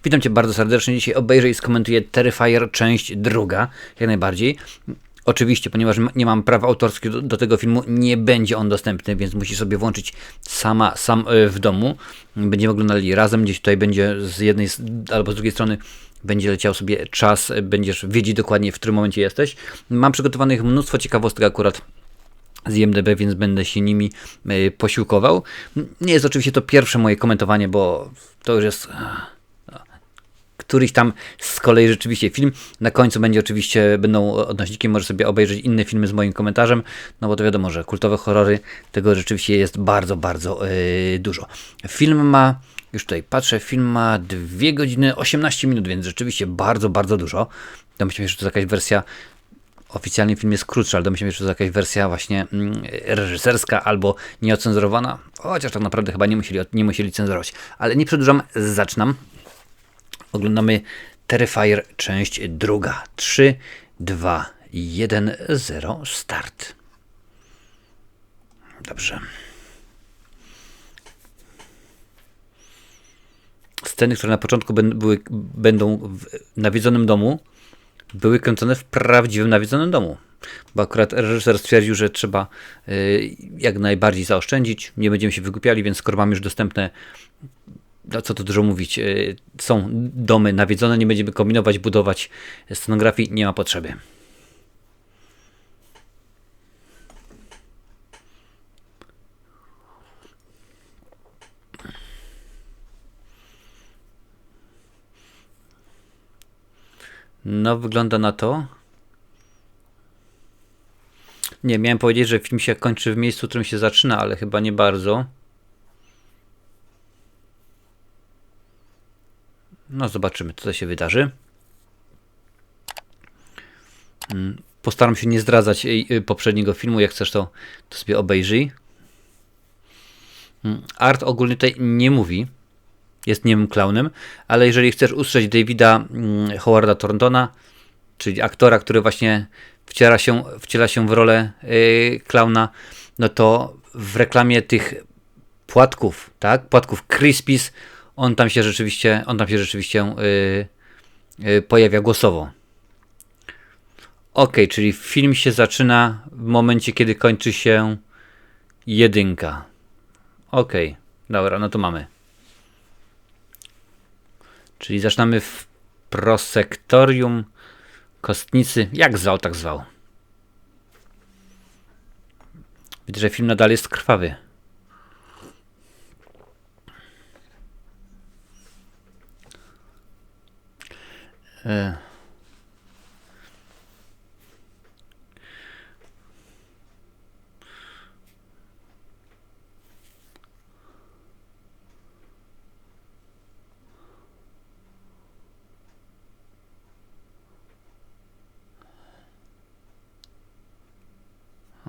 Witam Cię bardzo serdecznie. Dzisiaj obejrzę i skomentuję Terrifier, część druga, jak najbardziej. Oczywiście, ponieważ nie mam praw autorskich do tego filmu, nie będzie on dostępny, więc musisz sobie włączyć sam w domu. Będziemy oglądali razem, gdzieś tutaj będzie z jednej albo z drugiej strony będzie leciał sobie czas, będziesz wiedzieć dokładnie, w którym momencie jesteś. Mam przygotowanych mnóstwo ciekawostek akurat z IMDb, więc będę się nimi posiłkował. Nie jest oczywiście to pierwsze moje komentowanie, bo to już jest któryś tam z kolei rzeczywiście film. Na końcu będą odnośnikiem, możesz sobie obejrzeć inne filmy z moim komentarzem, no bo to wiadomo, że kultowe horrory, tego rzeczywiście jest bardzo, bardzo dużo. Film ma, już tutaj patrzę, film ma 2 godziny 18 minut, więc rzeczywiście bardzo, bardzo dużo. Domyślam się, że to jest jakaś wersja, oficjalnie film jest krótszy, ale domyślam się, że to jest jakaś wersja właśnie reżyserska albo nieocenzurowana, chociaż tak naprawdę chyba nie musieli cenzurować. Ale nie przedłużam, zaczynam. Oglądamy Terrifier, część druga. 3, 2, 1, 0, start. Dobrze. Sceny, które na początku będą w nawiedzonym domu, były kręcone w prawdziwym nawiedzonym domu. Bo akurat reżyser stwierdził, że trzeba jak najbardziej zaoszczędzić. Nie będziemy się wygłupiali, więc skoro mamy już dostępne, no co tu dużo mówić, są domy nawiedzone, nie będziemy kombinować, budować scenografii, nie ma potrzeby. No, wygląda na to. Nie, miałem powiedzieć, że film się kończy w miejscu, w którym się zaczyna, ale chyba nie bardzo. No, zobaczymy, co się wydarzy. Postaram się nie zdradzać poprzedniego filmu. Jak chcesz, to sobie obejrzyj. Art ogólnie tutaj nie mówi. Jest niemym klaunem, ale jeżeli chcesz usłyszeć Davida Howarda Thorntona, czyli aktora, który właśnie wciela się w rolę klauna, no to w reklamie tych płatków, tak? Płatków Crispies, on tam się rzeczywiście pojawia głosowo. Ok, czyli film się zaczyna w momencie, kiedy kończy się 1. Ok, dobra, no to mamy. Czyli zaczynamy w prosektorium kostnicy. Jak zwał, tak zwał. Widzę, że film nadal jest krwawy.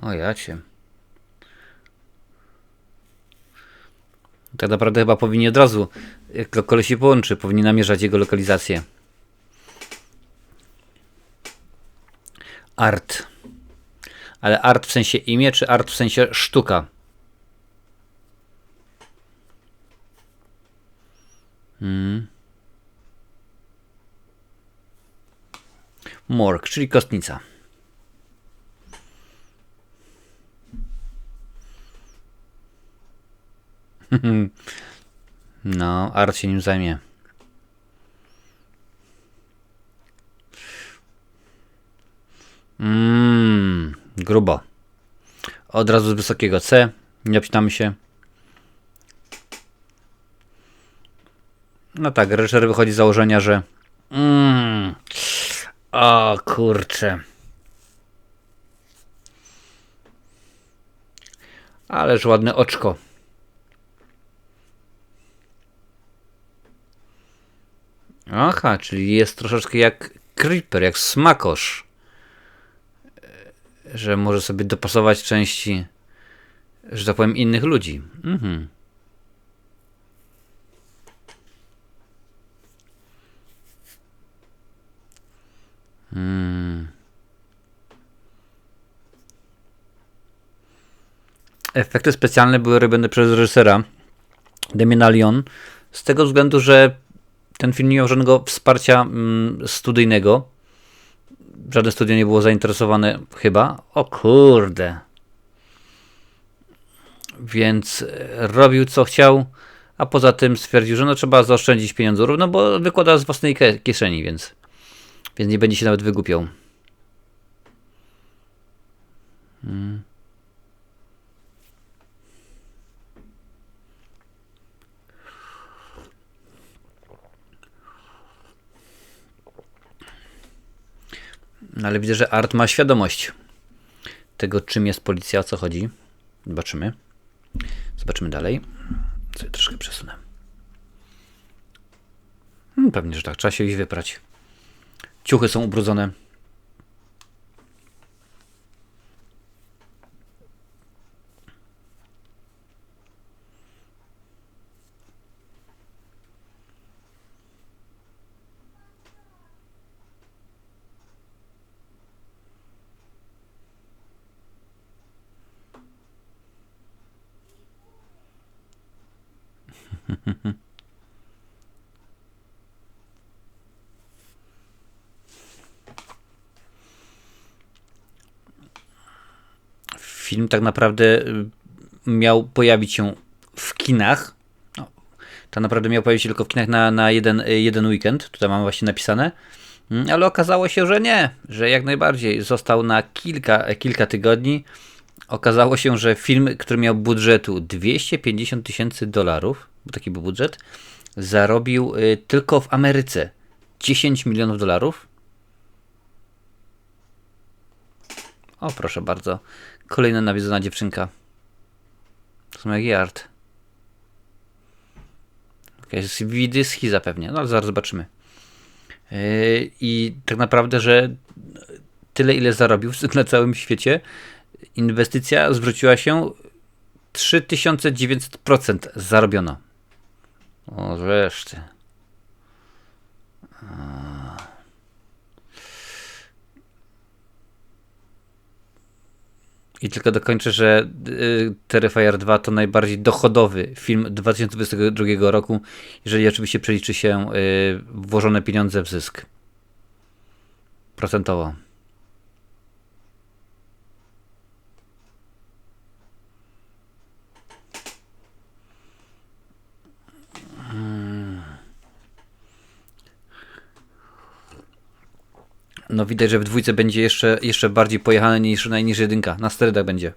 O jacie. Tak naprawdę chyba powinni od razu, jak koleś się połączy, powinni namierzać jego lokalizację. Art. Ale art w sensie imię, czy art w sensie sztuka? Morg, czyli kostnica. No, art się nim zajmie. Grubo. Od razu z wysokiego C. Nie obcinamy się. No tak, reżyser wychodzi z założenia, że o kurczę. Ależ ładne oczko. Aha, czyli jest troszeczkę jak creeper, jak smakosz. Że może sobie dopasować części, że tak powiem, innych ludzi. Efekty specjalne były robione przez reżysera Damiana Leon z tego względu, że Ten film nie miał żadnego wsparcia studyjnego. Żadne studio nie było zainteresowane chyba. O kurde. Więc robił co chciał, a poza tym stwierdził, że no trzeba zaoszczędzić pieniądze, no bo wykłada z własnej kieszeni, więc nie będzie się nawet wygłupiał. No ale widzę, że Art ma świadomość tego, czym jest policja, o co chodzi. Zobaczymy. Zobaczymy dalej. Sobie troszkę przesunę. Pewnie, że tak. Trzeba się iść wyprać. Ciuchy są ubrudzone. Film tak naprawdę miał pojawić się w kinach. No, tak naprawdę miał pojawić się tylko w kinach na jeden weekend. Tutaj mam właśnie napisane. Ale okazało się, że nie. Że jak najbardziej został na kilka tygodni. Okazało się, że film, który miał budżetu $250,000, bo taki był budżet, zarobił tylko w Ameryce $10 milionów. O, proszę bardzo. Kolejna nawiedzona dziewczynka. To są jak Art. Jakieś widy schiza pewnie. No ale zaraz zobaczymy. I tak naprawdę, że tyle ile zarobił na całym świecie, inwestycja zwróciła się 3900% zarobiono. O, wreszcie. I tylko dokończę, że Terrifier 2 to najbardziej dochodowy film 2022 roku, jeżeli oczywiście przeliczy się włożone pieniądze w zysk. Procentowo. No widać, że w dwójce będzie jeszcze bardziej pojechane niż jedynka. Na sterydach będzie.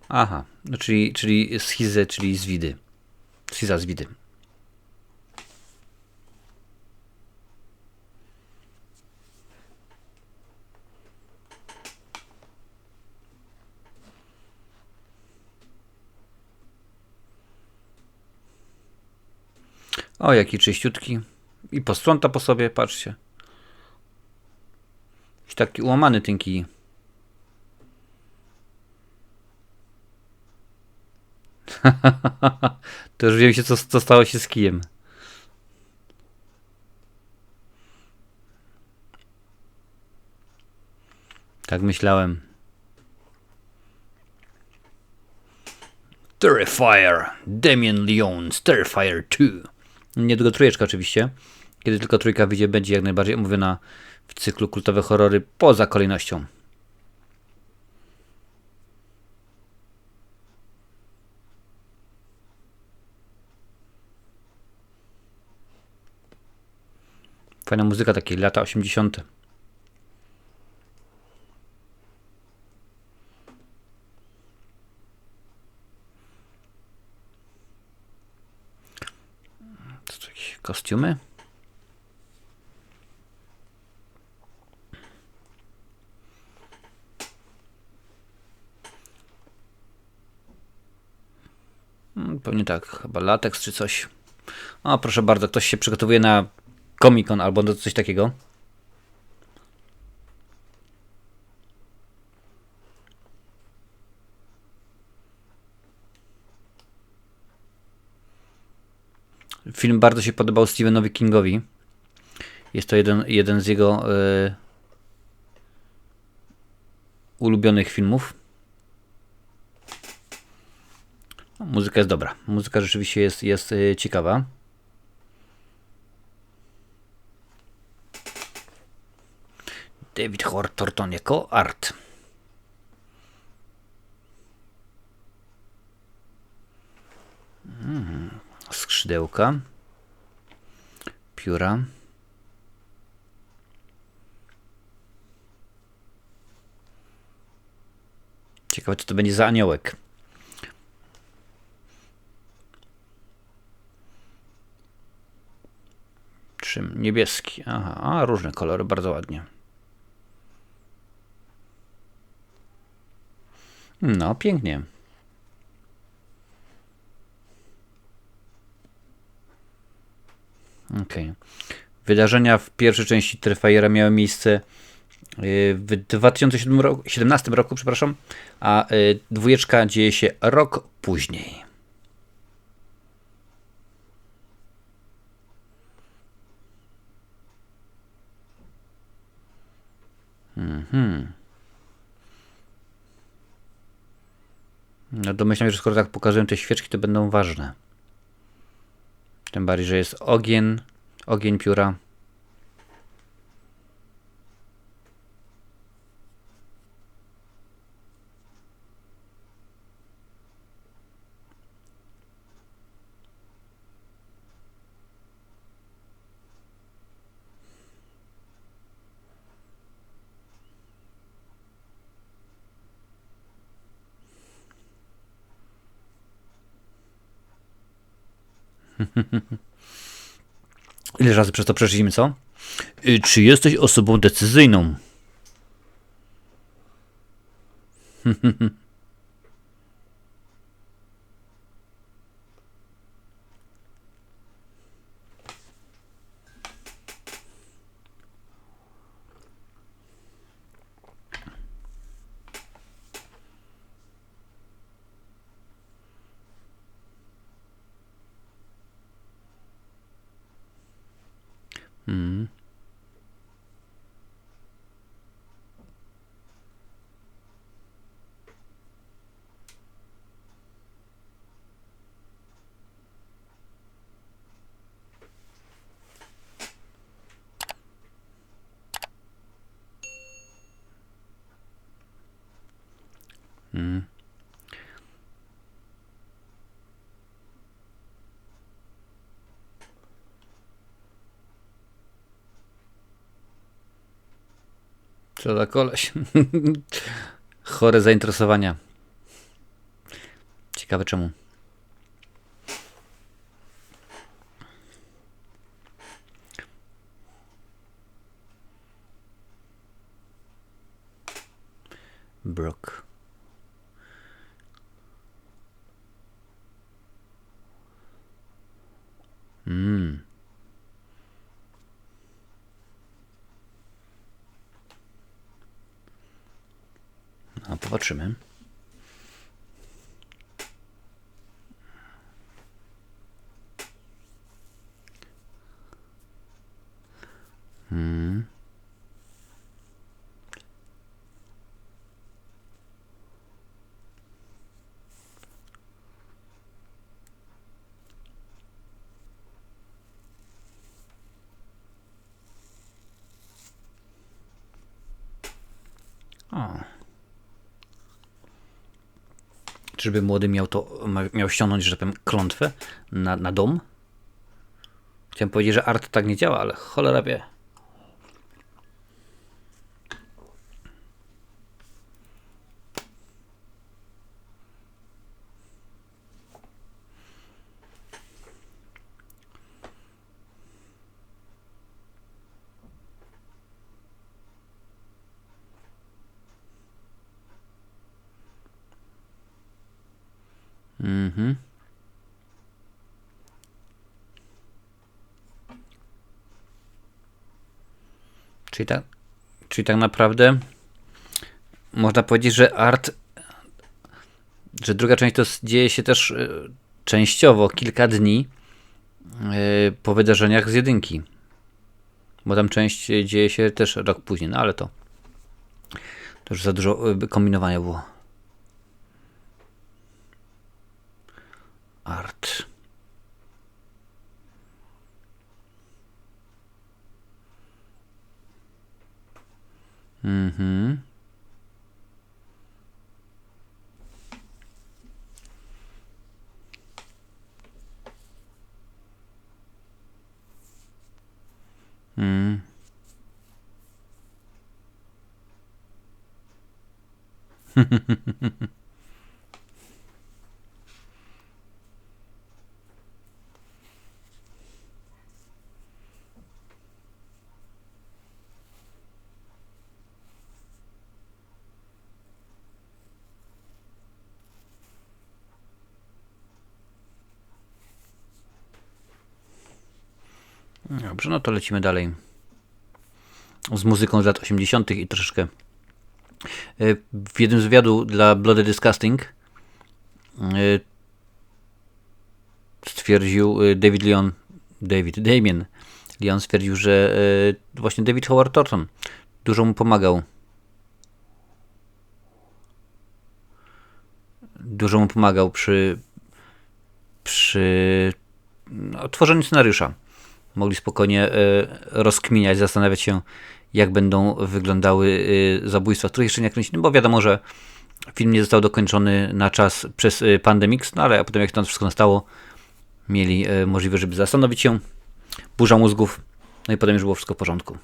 Aha, no czyli schizę, czyli zwidy. Schiza zwidy. O, jaki czyściutki. I posprząta po sobie, patrzcie. Jakiś taki ułamany ten kij. To już wiem się, co stało się z kijem. Tak myślałem. Terrifier. Damien Leone's Terrifier 2. Niedługo trójeczka oczywiście. Kiedy tylko trójka wyjdzie, będzie jak najbardziej omówiona w cyklu kultowe horrory poza kolejnością. Fajna muzyka, takie lata 80. To jakieś kostiumy? Pewnie tak, chyba lateks czy coś. O, proszę bardzo, ktoś się przygotowuje na Comic-Con albo do coś takiego. Film bardzo się podobał Stephenowi Kingowi. Jest to jeden z jego ulubionych filmów. Muzyka jest dobra. Muzyka rzeczywiście jest ciekawa. David Howard Thornton jako Art. Skrzydełka. Pióra. Ciekawe, co to będzie za aniołek. Czym? Niebieski. Aha, a różne kolory, bardzo ładnie. No, pięknie. Okay. Wydarzenia w pierwszej części Terrifiera miały miejsce w 2017 roku, przepraszam, a dwójeczka dzieje się rok później. No domyślam się, że skoro tak pokazują te świeczki, to będą ważne. Tym bardziej, że jest ogień pióra. Ile razy przez to przeszliśmy, co? Czy jesteś osobą decyzyjną? Co za koleś. Chore zainteresowania. Ciekawe czemu. Brooke. No, popatrzymy. O. Czyżby młody miał ściągnąć, że tak powiem, klątwę na dom? Chciałem powiedzieć, że Art tak nie działa, ale cholera wie. Czyli tak naprawdę można powiedzieć, że druga część to dzieje się też częściowo kilka dni po wydarzeniach z jedynki. Bo tam część dzieje się też rok później, no ale to już za dużo kombinowania było. Art. Mhm. Mm. Dobrze, no to lecimy dalej z muzyką z lat 80. i troszeczkę w jednym z wywiadu dla Bloody Disgusting stwierdził Damien Leon stwierdził, że właśnie David Howard Thornton dużo mu pomagał. Dużo mu pomagał przy tworzeniu scenariusza. Mogli spokojnie rozkminiać, zastanawiać się, jak będą wyglądały zabójstwa, których jeszcze nie kręcili, bo wiadomo, że film nie został dokończony na czas przez Pandemix, no ale potem jak to wszystko nastało, mieli możliwość, żeby zastanowić się, burza mózgów, no i potem już było wszystko w porządku.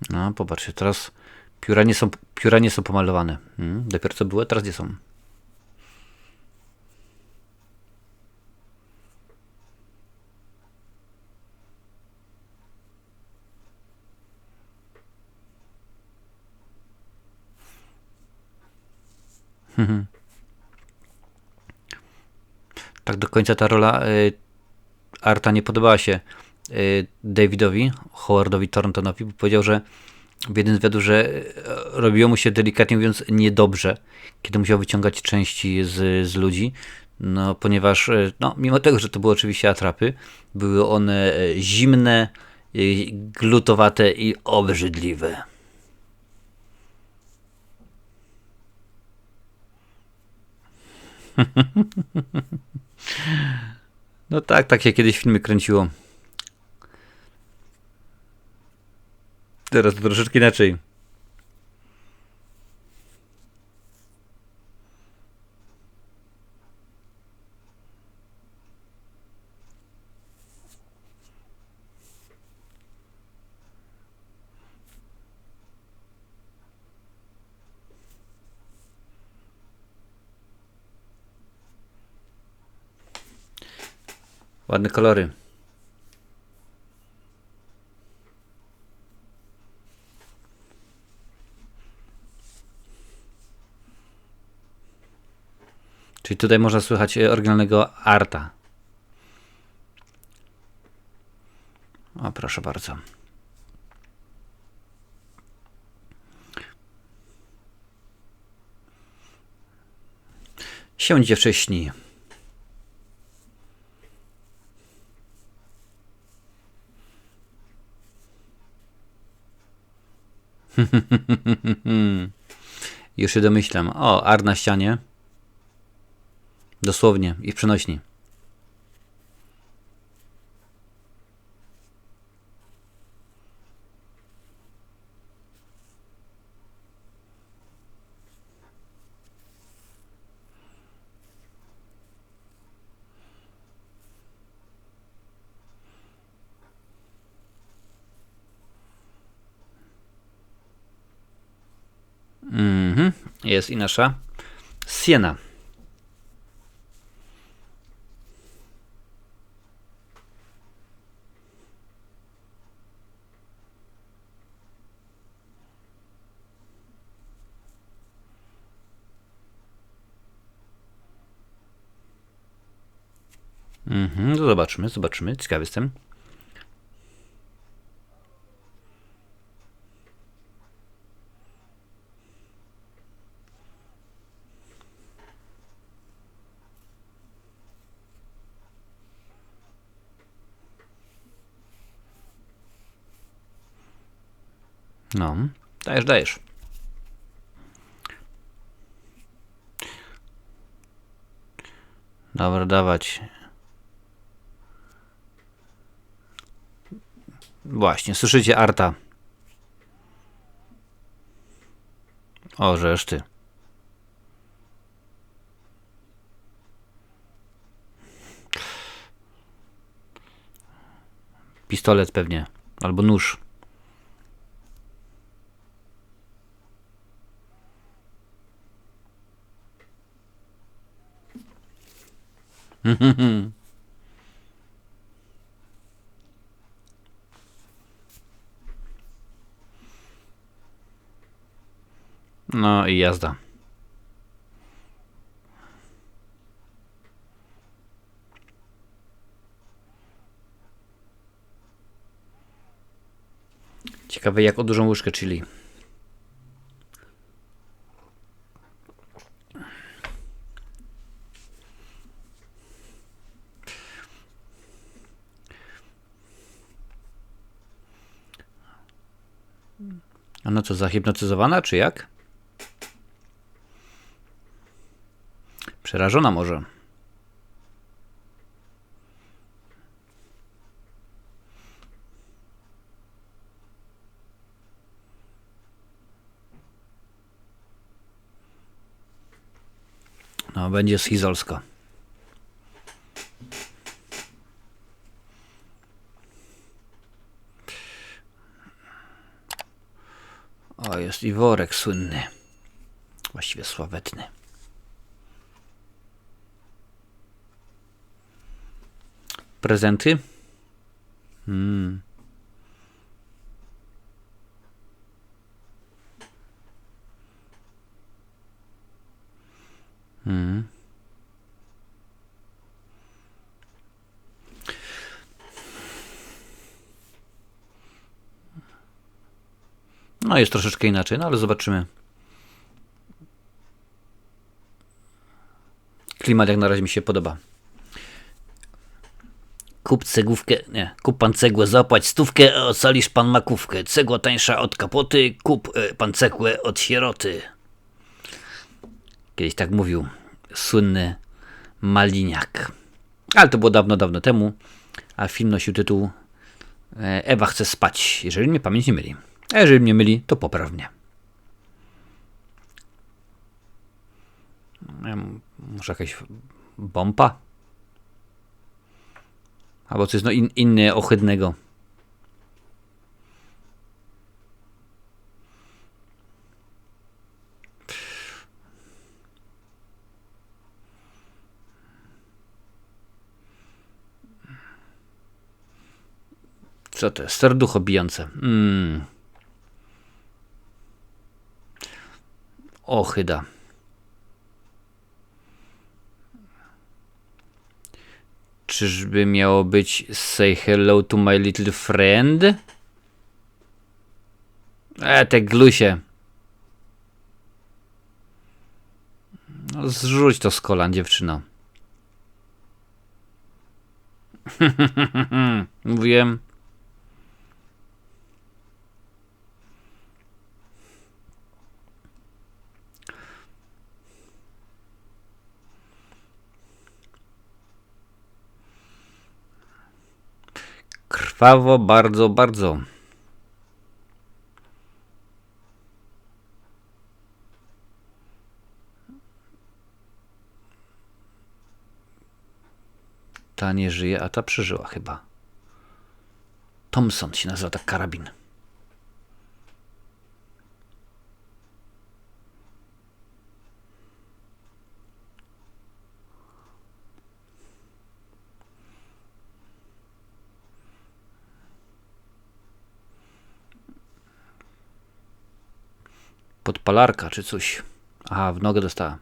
No, popatrzcie, teraz pióra nie są pomalowane. Dopiero co były, teraz nie są. Tak do końca ta rola Arta nie podobała się Davidowi, Howardowi Thorntonowi, bo powiedział, że w jednym z wywiadów, że robiło mu się delikatnie mówiąc niedobrze, kiedy musiał wyciągać części z ludzi, no ponieważ no, mimo tego, że to były oczywiście atrapy, były one zimne, glutowate i obrzydliwe. No tak się kiedyś filmy kręciło. Teraz to troszeczkę inaczej. Ładne kolory. Czyli tutaj można słychać oryginalnego Arta. O, proszę bardzo. Siądźcie wcześniej. Już się domyślam. O, Art na ścianie. Dosłownie i w przenośni. Jest i nasza Siena. To zobaczymy. Ciekawy jestem. No, dajesz. Dobra, dawać. Właśnie, słyszycie Arta. O, żeż ty. Pistolet pewnie. Albo nóż. No i jazda. Ciekawe jak o dużą łyżkę chili. A no co, zahipnotyzowana czy jak? Przerażona może. No, będzie schizolska. O, jest i worek słynny. Właściwie sławetny. Prezenty? No jest troszeczkę inaczej, no ale zobaczymy. Klimat jak na razie mi się podoba. Kup pan cegłę, zapłać 100, ocalisz pan makówkę. Cegła tańsza od kapoty, kup pan cegłę od sieroty. Kiedyś tak mówił słynny Maliniak. Ale to było dawno temu, a film nosił tytuł Ewa chce spać, jeżeli mnie pamięć nie myli. A jeżeli mnie myli, to poprawnie. Może jakaś bomba? Albo coś inne ohydnego. Co to jest? Serducho bijące. Ochyda. Czyżby miało być Say hello to my little friend? Te glusie. No, zrzuć to z kolan, dziewczyno. Mówiłem. Krwawo, bardzo. Ta nie żyje, a ta przeżyła chyba. Thompson się nazywa tak karabin. palarka czy coś. Aha, w nogę dostała.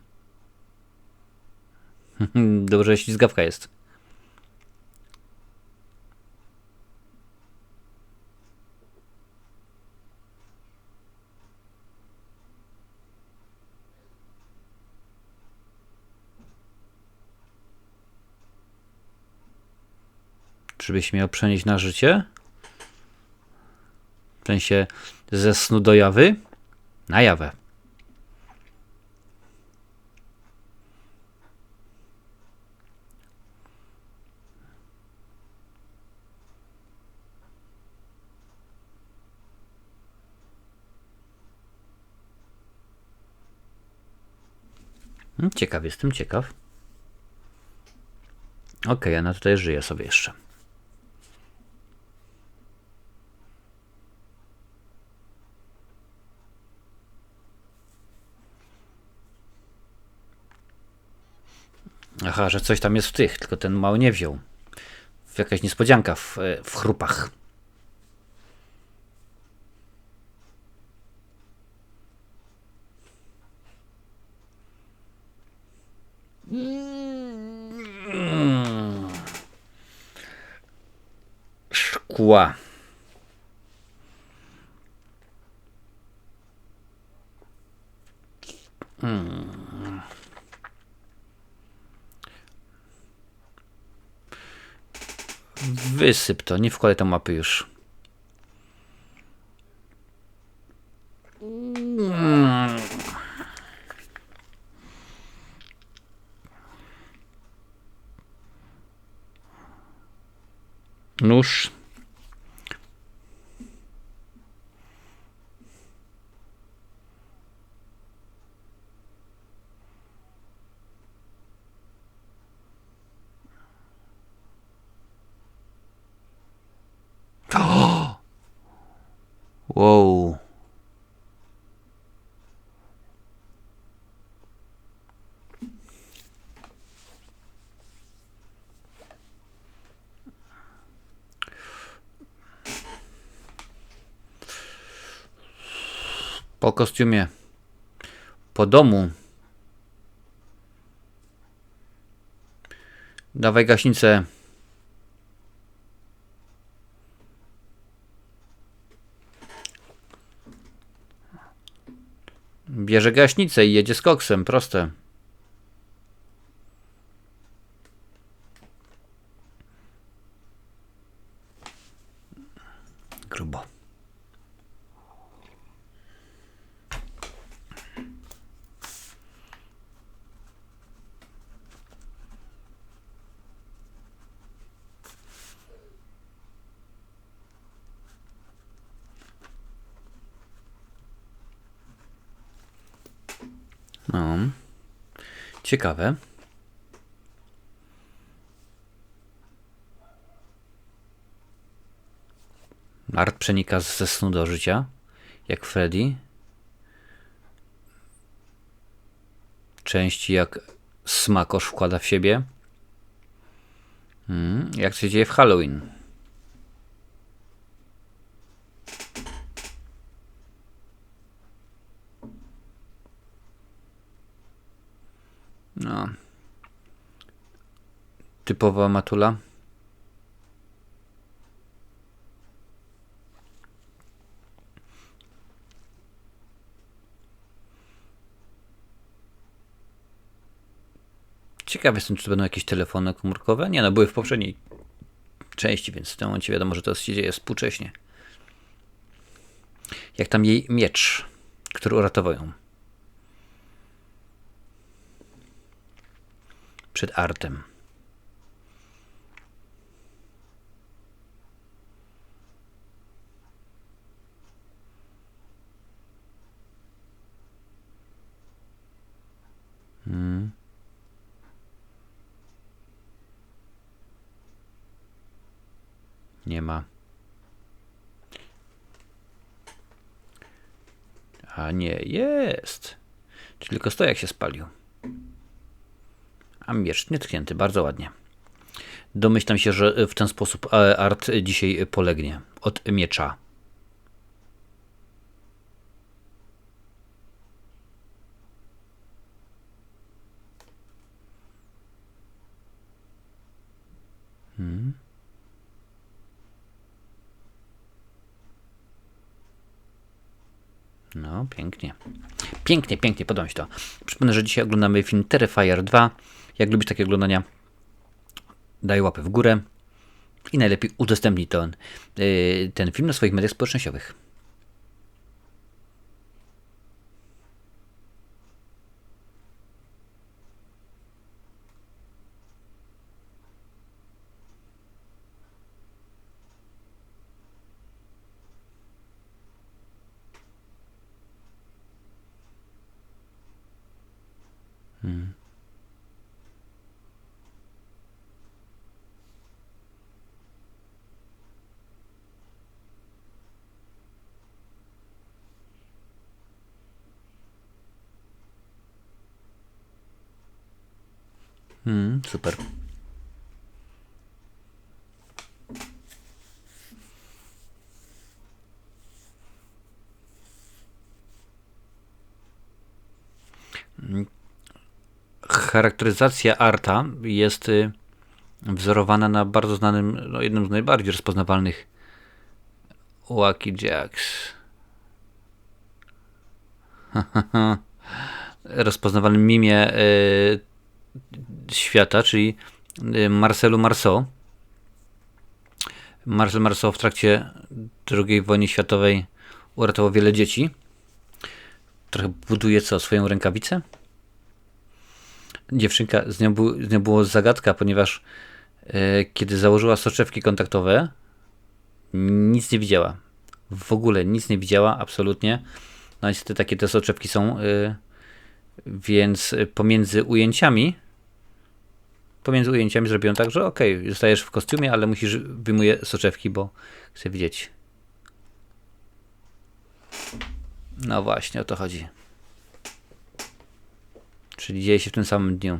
Dobrze, że ślizgawka jest. Czybyś miał przenieść na życie? W sensie ze snu do jawy? Na jawę. Ciekaw jestem, ciekaw. Okej, ona tutaj żyje sobie jeszcze. Aha, że coś tam jest w tych, tylko ten mały nie wziął. Jakaś niespodzianka w chrupach. Szkła. Wysyp to, nie wkładaj tam mapy już. Nóż. Wow. Po kostiumie. Po domu. Dawaj gaśnicę. Bierze gaśnicę i jedzie z koksem. Proste. Grubo. No. Ciekawe. Art przenika ze snu do życia, jak Freddy. Części jak smakosz wkłada w siebie. Jak się dzieje w Halloween. No. Typowa matula. Ciekaw jestem, czy to będą jakieś telefony komórkowe. Nie, no były w poprzedniej części, więc w tym momencie wiadomo, że to się dzieje współcześnie. Jak tam jej miecz, który uratował ją. Przed Artem. Nie ma. A nie, jest. Czyli tylko stojak się spalił. A miecz nietknięty, bardzo ładnie. Domyślam się, że w ten sposób Art dzisiaj polegnie od miecza. No, pięknie. Pięknie, pięknie, podoba mi się to. Przypomnę, że dzisiaj oglądamy film Terrifier 2. Jak lubisz takie oglądania, daj łapę w górę i najlepiej udostępnij ten film na swoich mediach społecznościowych. Super. Charakteryzacja Arta jest wzorowana na bardzo znanym, jednym z najbardziej rozpoznawalnych Wacky Jacks. Rozpoznawalnym mimie świata, czyli Marcelu Marceau. Marcel Marceau w trakcie II wojny światowej uratował wiele dzieci. Trochę buduje swoją rękawicę? Dziewczynka, z nią była zagadka, ponieważ kiedy założyła soczewki kontaktowe, nic nie widziała. W ogóle nic nie widziała, absolutnie. No niestety takie te soczewki są, więc pomiędzy ujęciami zrobiłem tak, że okej, zostajesz w kostiumie, ale wyjmuję soczewki, bo chcę widzieć. No właśnie, o to chodzi. Czyli dzieje się w tym samym dniu.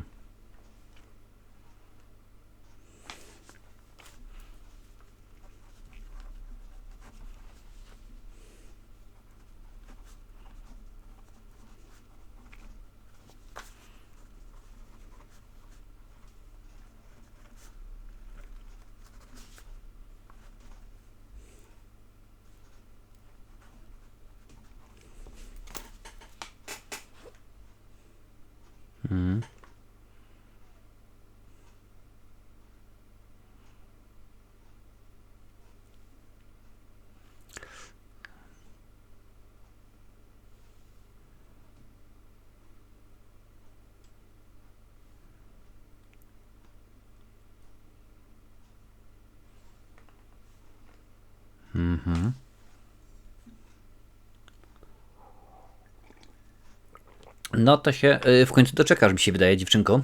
No to się w końcu doczekasz, mi się wydaje, dziewczynko.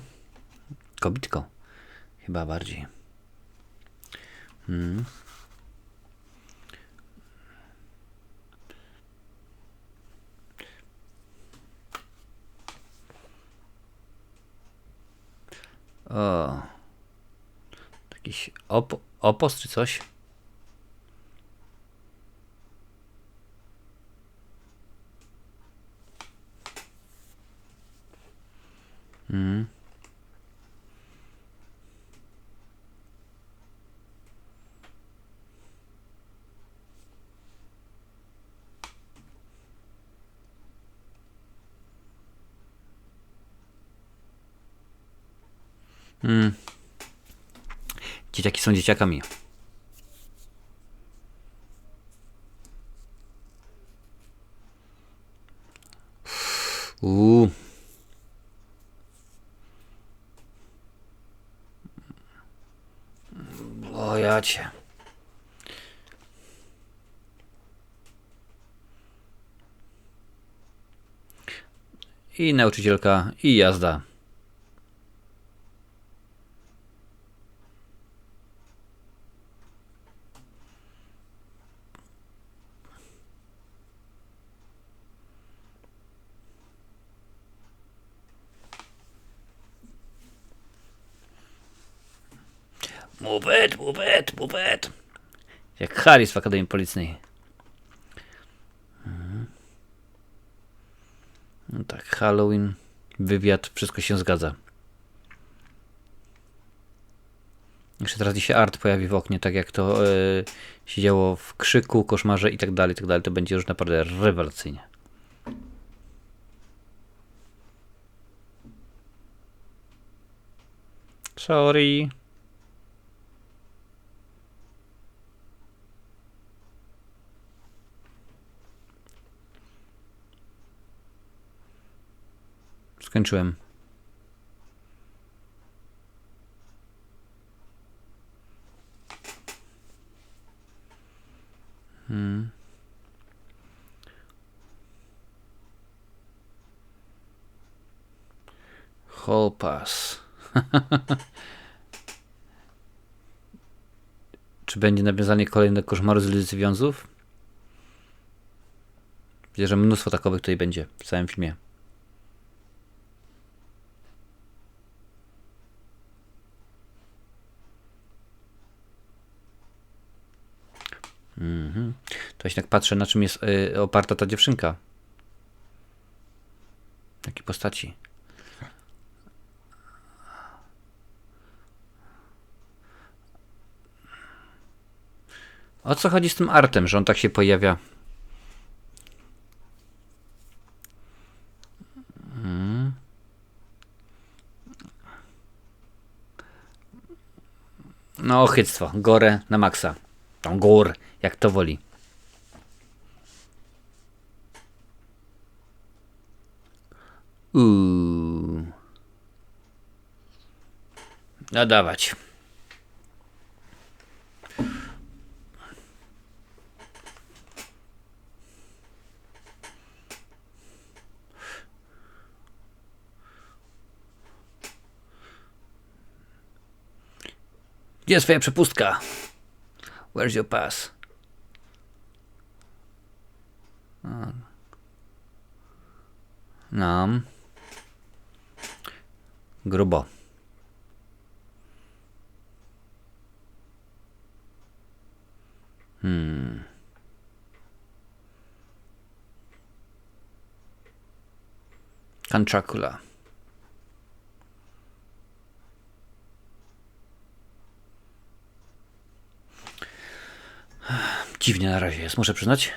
Kobitko. Chyba bardziej. O. Jakiś opos czy coś? Dzieciaki są dzieciakami. O jacie. I nauczycielka, i jazda. Move it. Jak Harris w Akademii Policyjnej. No tak, Halloween, wywiad, wszystko się zgadza. Jeszcze teraz się Art pojawi w oknie, tak jak to się działo w Krzyku, Koszmarze i tak dalej, to będzie już naprawdę rewelacyjnie. Sorry. Skończyłem. Hall Pass. Czy będzie nawiązanie kolejnego koszmaru z ulicy Wiązów? Widzę, że mnóstwo takowych tutaj będzie w całym filmie. To właśnie tak patrzę, na czym jest oparta ta dziewczynka. Jakiej postaci? O co chodzi z tym artem, że on tak się pojawia? No, ochyctwo. Gore na maksa. Tą gór, jak to woli. No dawać. Gdzie jest twoja przepustka? Where's your pass? No. Grubo. Kanczakula. Dziwnie na razie jest, muszę przyznać.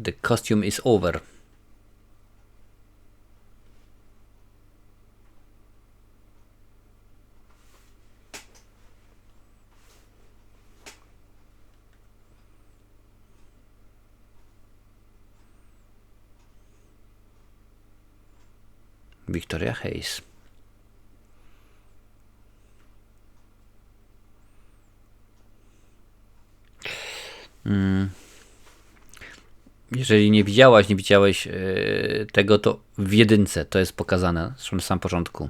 The costume is over. Victoria Hayes. Jeżeli nie widziałeś tego, to w jedynce to jest pokazane, zresztą na samym początku.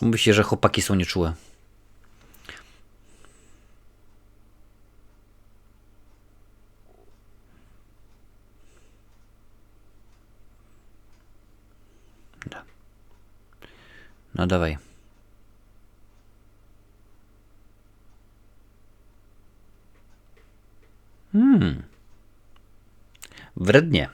Mówi się, że chłopaki są nieczułe. No dawaj. Wrednie.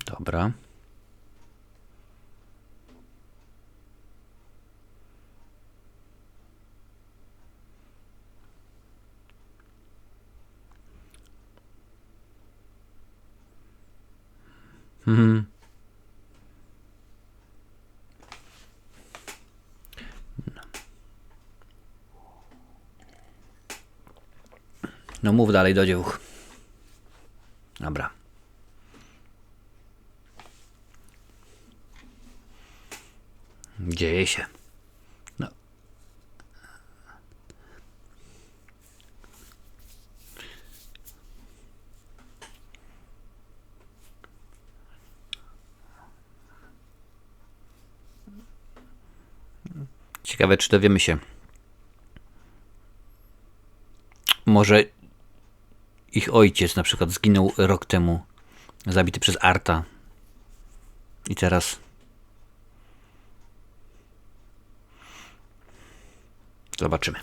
Dobra. No mów dalej do dzieł. Dobra. Dzieje się. No. Ciekawe, czy dowiemy się. Może ich ojciec na przykład zginął rok temu, zabity przez Arta. I teraz zobaczymy.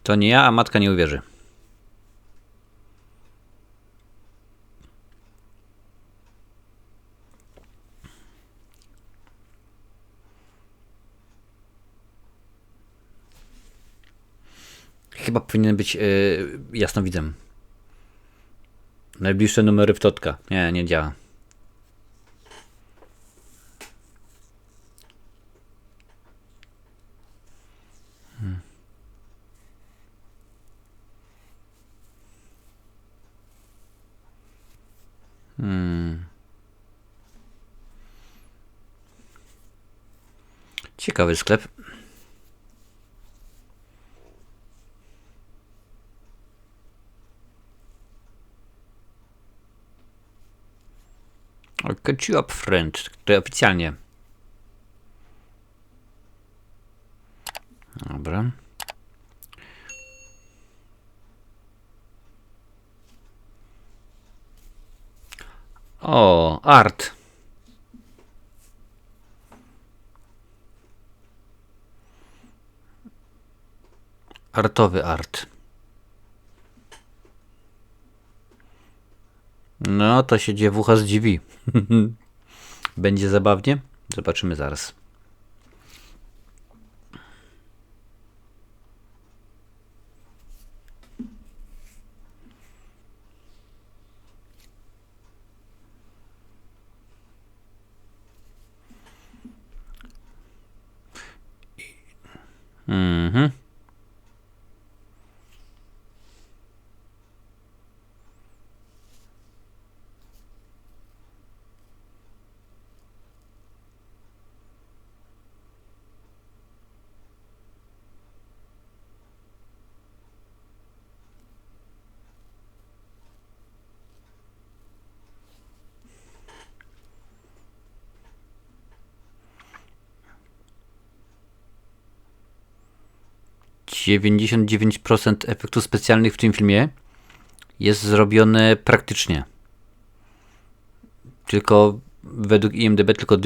To nie ja, a matka nie uwierzy. Chyba powinien być jasnowidzem. Najbliższe numery w Totka. Nie, nie działa. Ciekawy sklep. Catch you up, friend. To oficjalnie. Dobra. O, art. Artowy art. No, to się dziewucha zdziwi. Będzie zabawnie? Zobaczymy zaraz. Mhm. %99% efektów specjalnych w tym filmie jest zrobione praktycznie. Tylko według IMDb tylko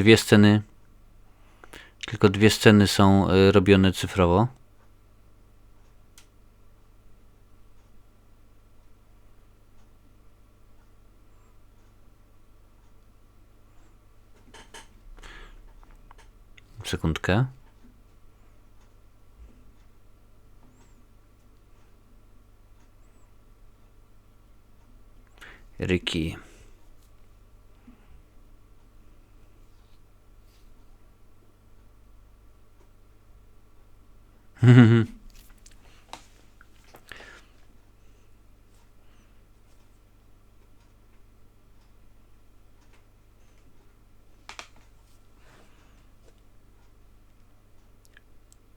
dwie sceny są robione cyfrowo. Sekundkę. Ricky.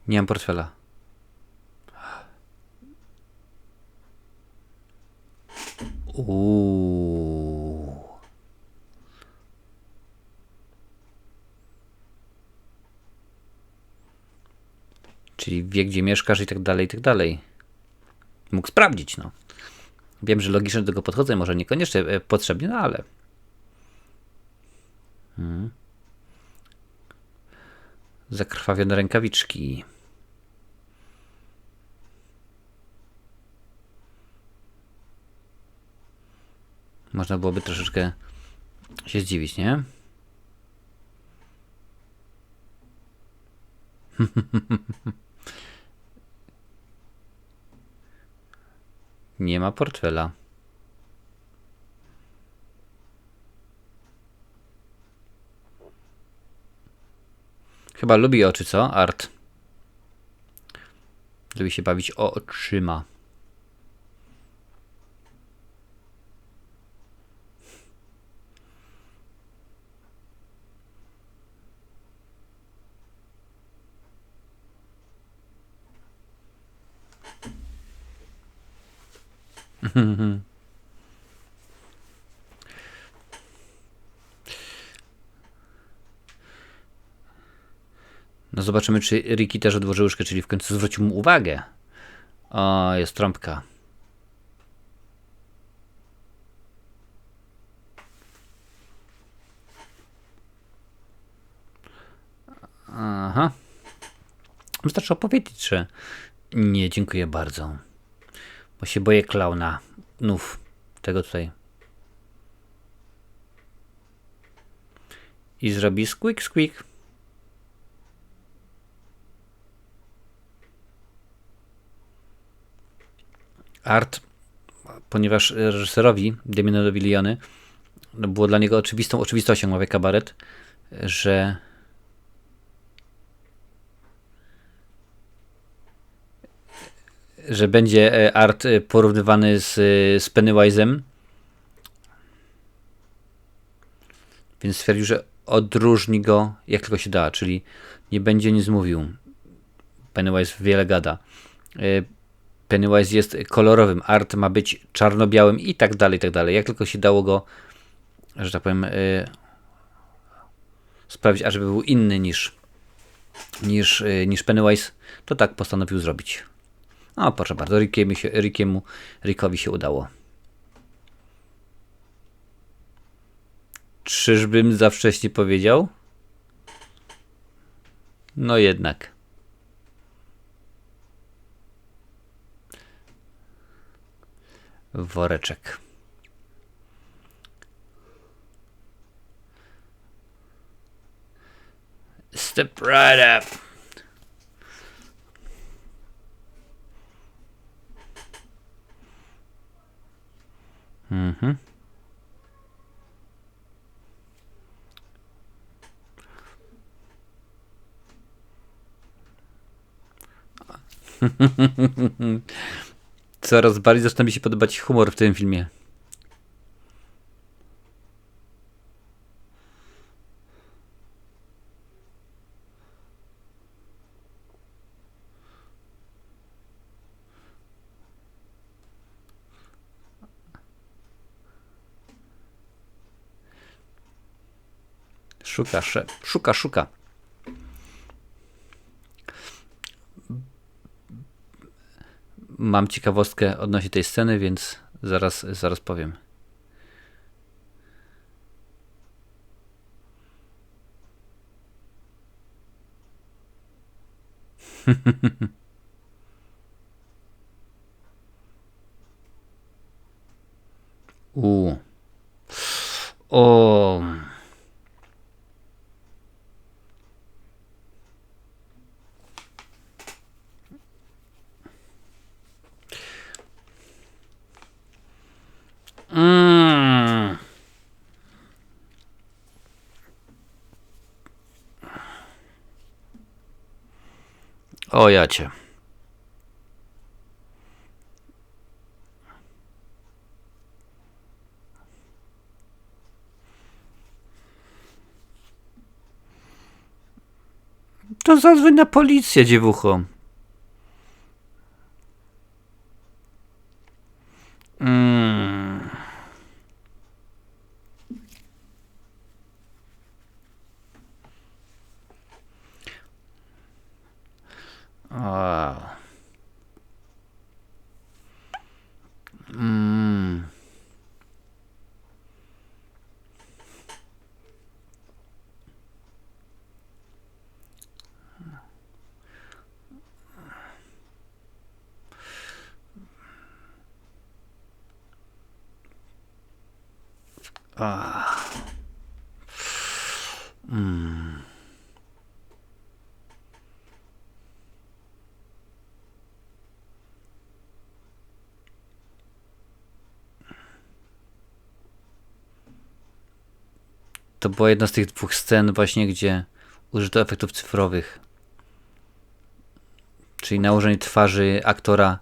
Nie mam portfela. Czyli wie, gdzie mieszkasz i tak dalej, i tak dalej. Mógł sprawdzić, no. Wiem, że logicznie do tego podchodzę, może niekoniecznie potrzebnie, no ale... Zakrwawione rękawiczki. Można byłoby troszeczkę się zdziwić, nie? Nie ma portfela. Chyba lubi oczy, co? Art. Lubi się bawić oczyma. No zobaczymy, czy Ricky też odłożył łyżkę, czyli w końcu zwrócił mu uwagę. O, jest trąbka. Aha. Wystarczy opowiedzieć, że nie, dziękuję bardzo. Bo się boję klauna. Nów. Tego tutaj. I zrobi squeak, squeak. Art, ponieważ reżyserowi Damienowi Leone było dla niego oczywistą oczywistością, mówię kabaret, że będzie Art porównywany z Pennywise'em, więc stwierdził, że odróżni go jak tylko się da, czyli nie będzie nic mówił. Pennywise wiele gada. Pennywise jest kolorowym, Art ma być czarno-białym i tak dalej, i tak dalej. Jak tylko się dało go, że tak powiem, sprawić, ażeby był inny niż Pennywise, to tak postanowił zrobić. No proszę bardzo, Rickowi się udało. Czyżbym za wcześnie powiedział? No jednak. Woreczek. Step right up. Mhm. Coraz bardziej zaczyna mi się podobać humor w tym filmie. Szuka. Mam ciekawostkę odnośnie tej sceny, więc zaraz powiem. O. O jacie. To zadzwoń na policję, dziewucho. To była jedna z tych dwóch scen właśnie, gdzie użyto efektów cyfrowych. Czyli nałożenie twarzy aktora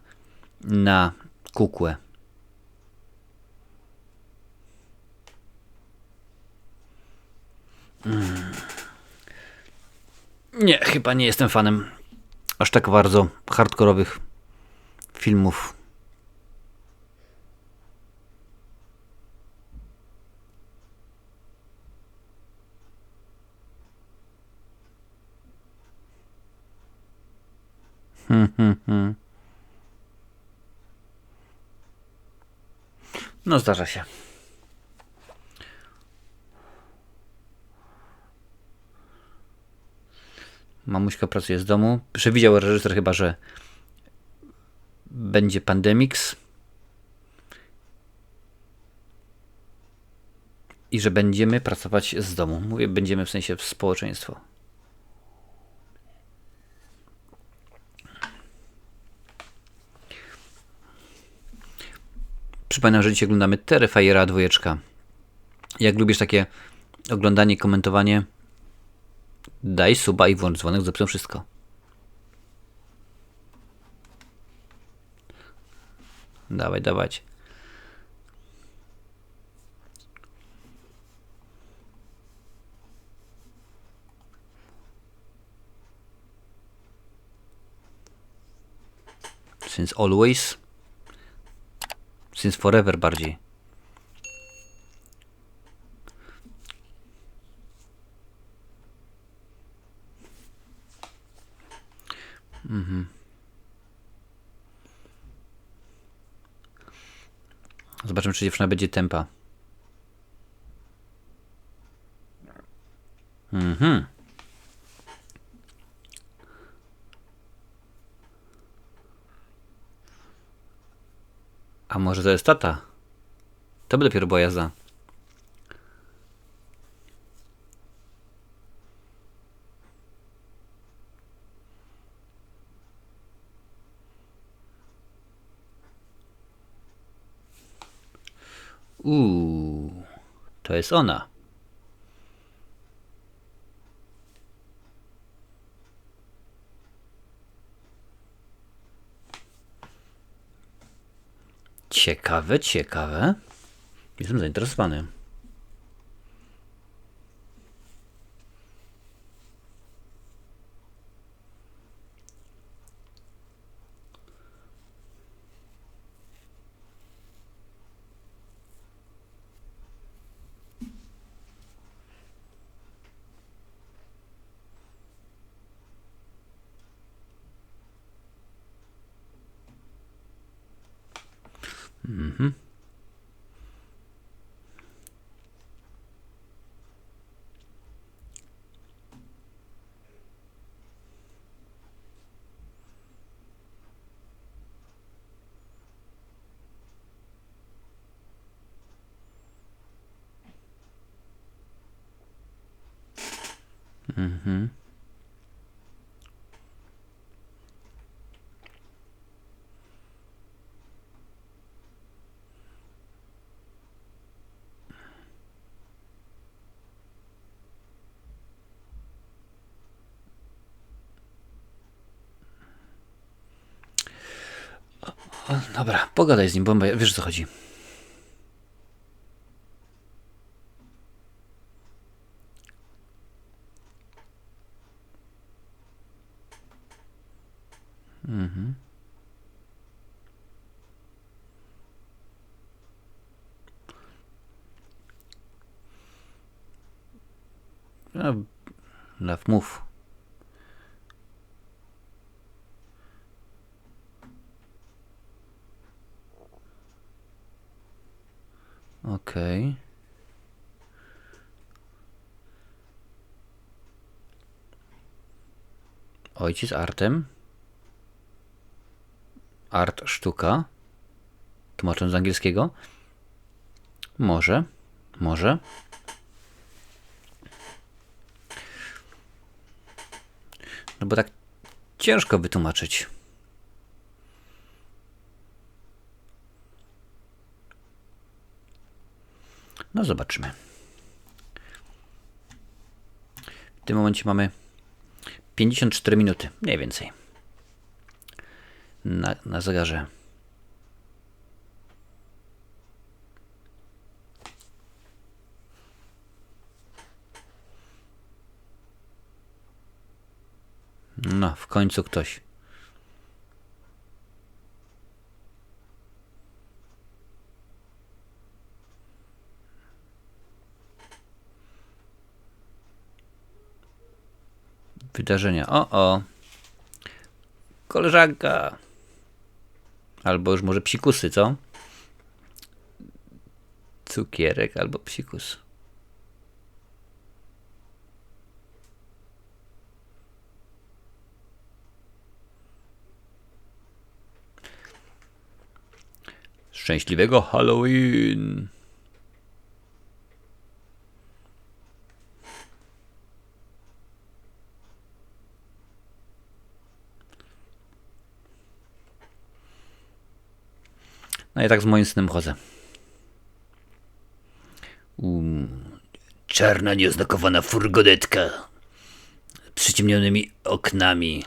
na kukłę. Nie, chyba nie jestem fanem aż tak bardzo hardkorowych filmów. No zdarza się. Mamuśka pracuje z domu. Przewidział reżyser chyba, że będzie Pandemics i że będziemy pracować z domu. Mówię, będziemy w sensie społeczeństwo. Przypominam, że dzisiaj oglądamy Terrifiera 2. Jak lubisz takie oglądanie, komentowanie, daj suba i włącz dzwonek, zepsuą wszystko. Dawaj, dawać. Since always. Since forever bardziej. Zobaczymy, czy dziewczyna będzie tempa. A może to jest tata? To by dopiero była jazda. To jest ona. Ciekawe, ciekawe. Jestem zainteresowany. Dobra, pogadaj z nim, bo wiesz, o co chodzi. Mów. Okej. Ojciec Artem. Art sztuka. Tłumacząc z angielskiego. Może. No bo tak ciężko wytłumaczyć. No zobaczymy. W tym momencie mamy 54 minuty, mniej więcej. Na zegarze. No, w końcu ktoś. Wydarzenia. O. koleżanka. Albo już może psikusy, co? Cukierek albo psikus. Szczęśliwego Halloween! No i tak z moim synem chodzę. Czarna, nieoznakowana furgonetka. Przyciemnionymi oknami.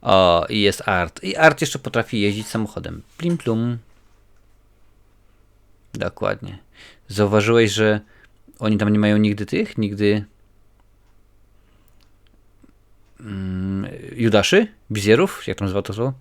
O, i jest Art. I Art jeszcze potrafi jeździć samochodem. Plim plum. Dokładnie. Zauważyłeś, że oni tam nie mają nigdy Judaszy? Bizjerów? Jak tam nazywa to słowo?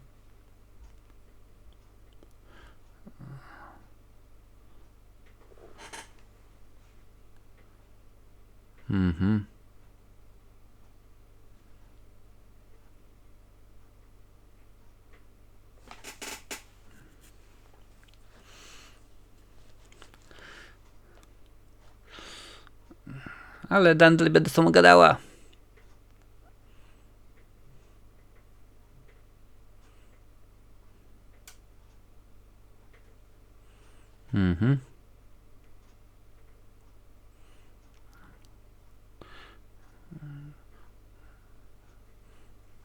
Ale Dandel będę z tobą gadała.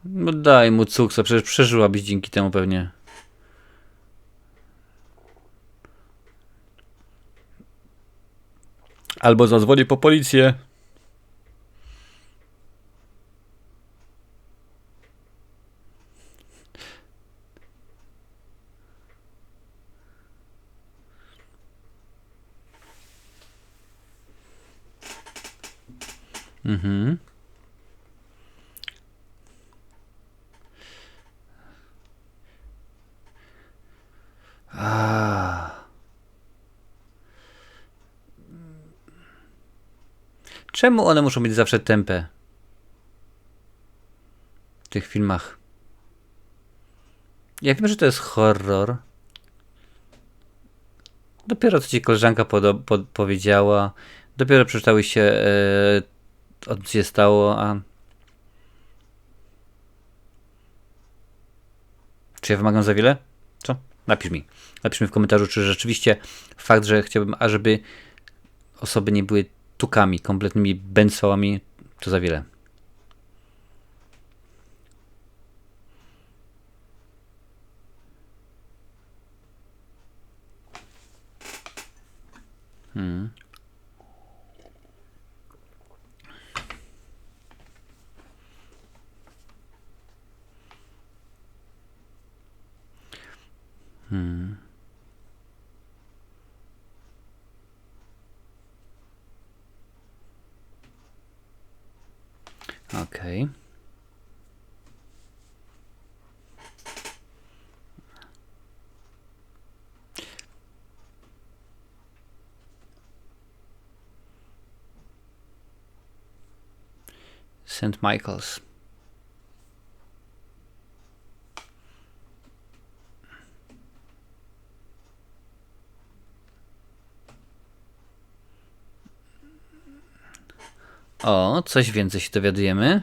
No daj mu cuksa, przecież przeżyłabyś dzięki temu pewnie. Albo zadzwonię po policję. Czemu one muszą być zawsze tępe? W tych filmach. Ja wiem, że to jest horror. Dopiero co ci koleżanka powiedziała. Dopiero przeczytały się o co się stało, a... Czy ja wymagam za wiele? Co? Napisz mi. Napisz mi w komentarzu, czy rzeczywiście fakt, że chciałbym, ażeby osoby nie były tukami, kompletnymi bęcwałami, to za wiele. Okej. St. Michael's. O, coś więcej się dowiadujemy.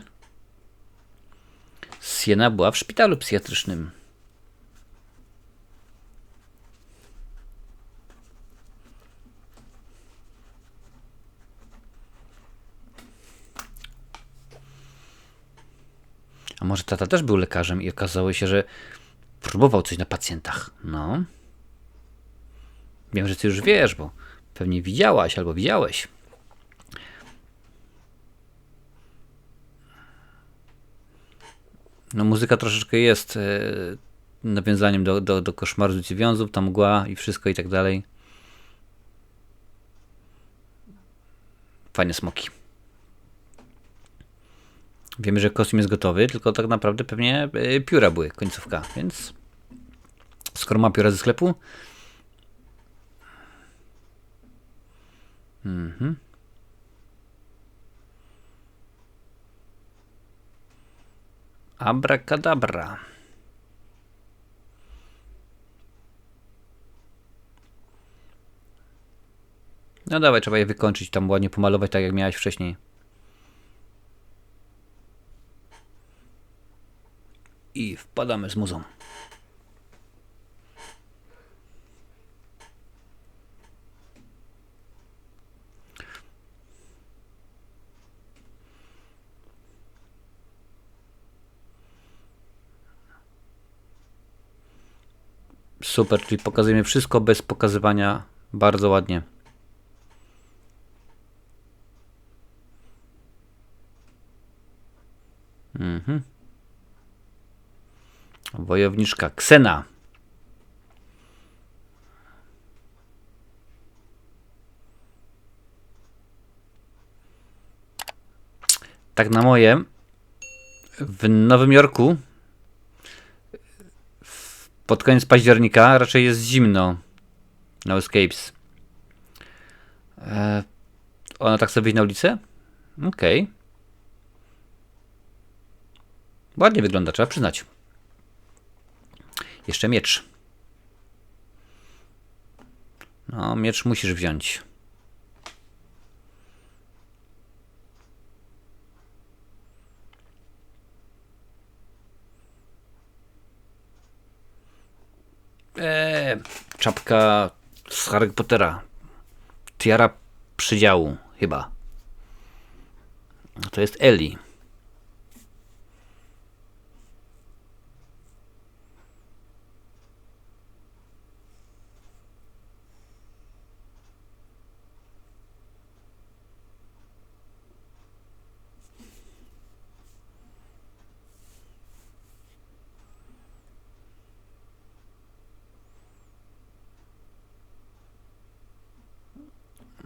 Sienna była w szpitalu psychiatrycznym. A może tata też był lekarzem i okazało się, że próbował coś na pacjentach. No. Wiem, że ty już wiesz, bo pewnie widziałaś albo widziałeś. No muzyka troszeczkę jest nawiązaniem do koszmaru z ulicy Wiązów, ta mgła i wszystko i tak dalej. Fajne smoki. Wiemy, że kostium jest gotowy, tylko tak naprawdę pewnie pióra były, końcówka, więc skoro ma pióra ze sklepu, Abracadabra. No dawaj, trzeba je wykończyć, tam ładnie pomalować, tak jak miałeś wcześniej. I wpadamy z muzą. Super, czyli pokazujemy wszystko bez pokazywania. Bardzo ładnie. Wojowniczka Ksena. Tak na moje, w Nowym Jorku pod koniec października raczej jest zimno. No Escapes. Ona tak sobie wyjść na ulicę? Okej. Ładnie wygląda, trzeba przyznać. Jeszcze miecz. No, miecz musisz wziąć. Czapka z Harry Pottera. Tiara przydziału, chyba. To jest Ellie.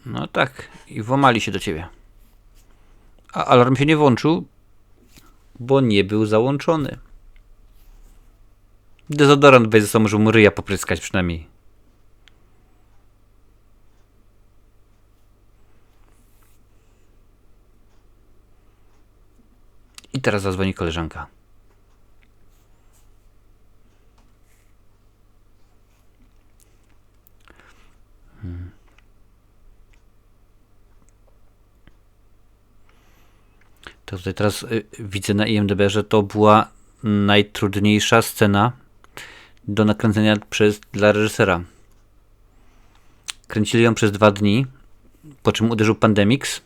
No tak, i włamali się do ciebie. A alarm się nie włączył, bo nie był załączony. Dezodorant weź ze sobą, żeby mu ryja popryskać przynajmniej. I teraz zadzwoni koleżanka. To tutaj teraz widzę na IMDb, że to była najtrudniejsza scena do nakręcenia dla reżysera. Kręcili ją przez 2 dni, po czym uderzył Pandemix.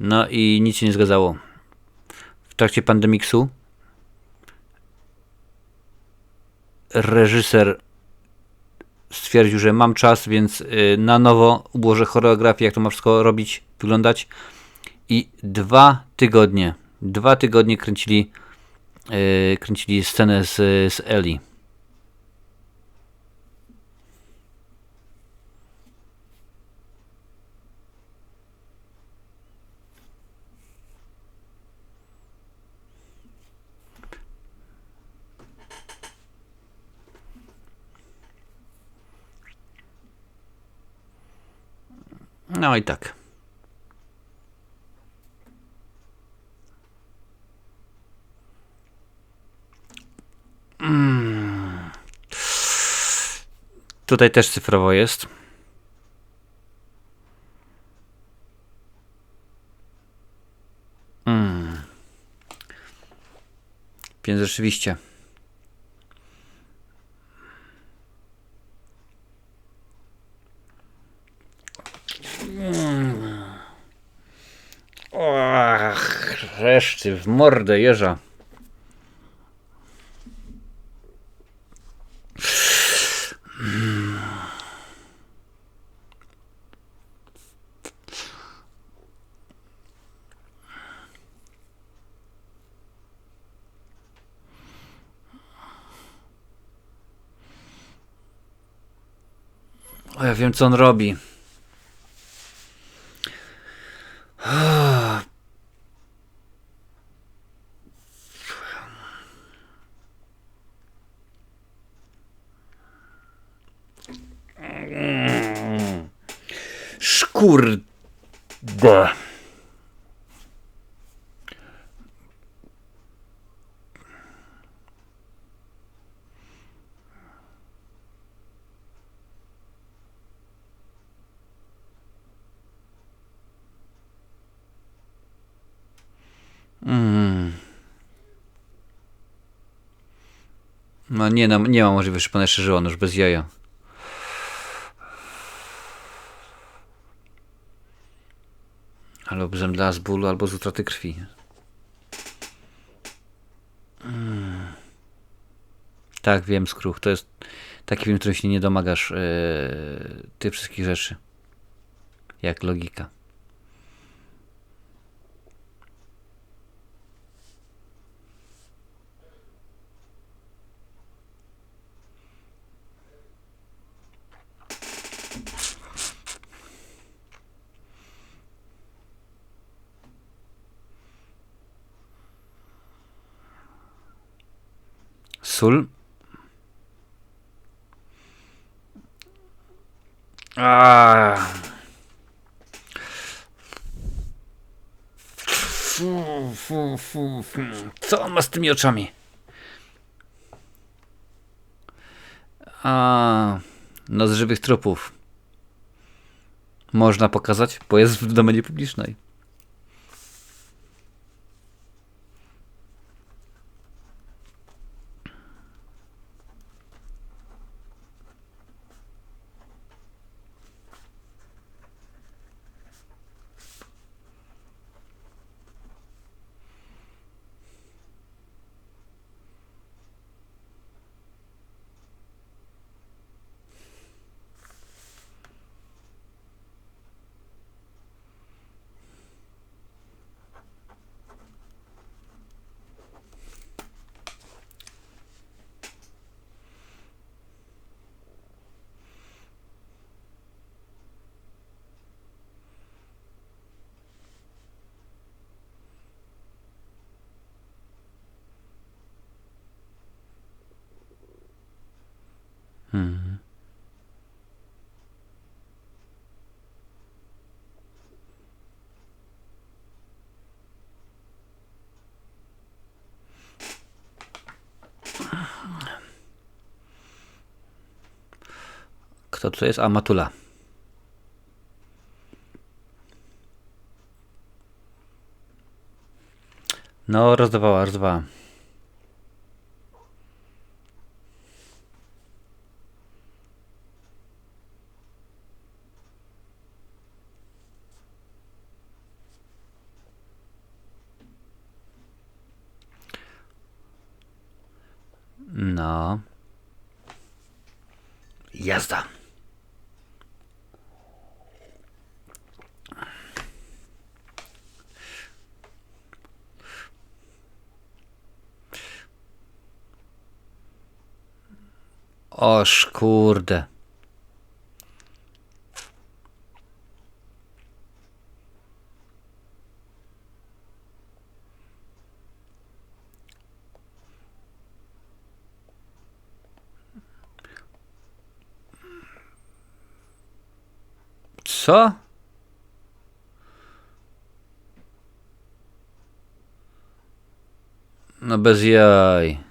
No i nic się nie zgadzało. W trakcie Pandemixu reżyser stwierdził, że mam czas, więc na nowo ułożę choreografię, jak to ma wszystko robić, wyglądać. I 2 tygodnie kręcili scenę z Ellie. No i tak. Tutaj też cyfrowo jest. Więc rzeczywiście. Ach, reszty w mordę jeża. O, ja wiem, co on robi. Szkurde. No nie ma możliwości, że pana jeszcze żyła, no już bez jaja. Albo zemdlała z bólu, albo z utraty krwi. Tak, wiem, Skruch. To jest taki film, w którym się nie domagasz tych wszystkich rzeczy. Jak logika. Sól. Co on ma z tymi oczami? Noc żywych trupów. Można pokazać, bo jest w domenie publicznej. Kto to jest? Matula. No, rozdawała. No. Jazda. Oż kurde. Co? No bez jaj.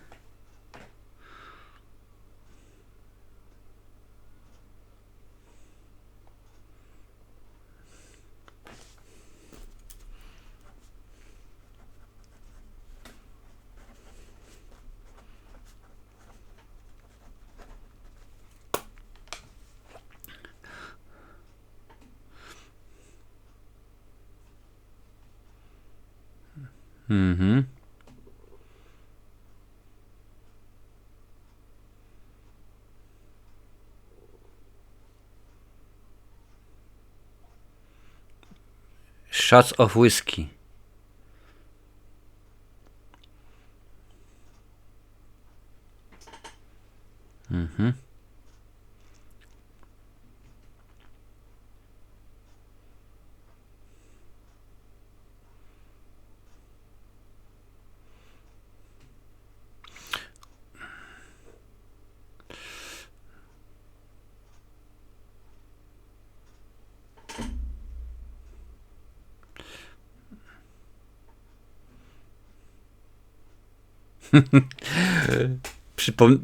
Shots of whiskey.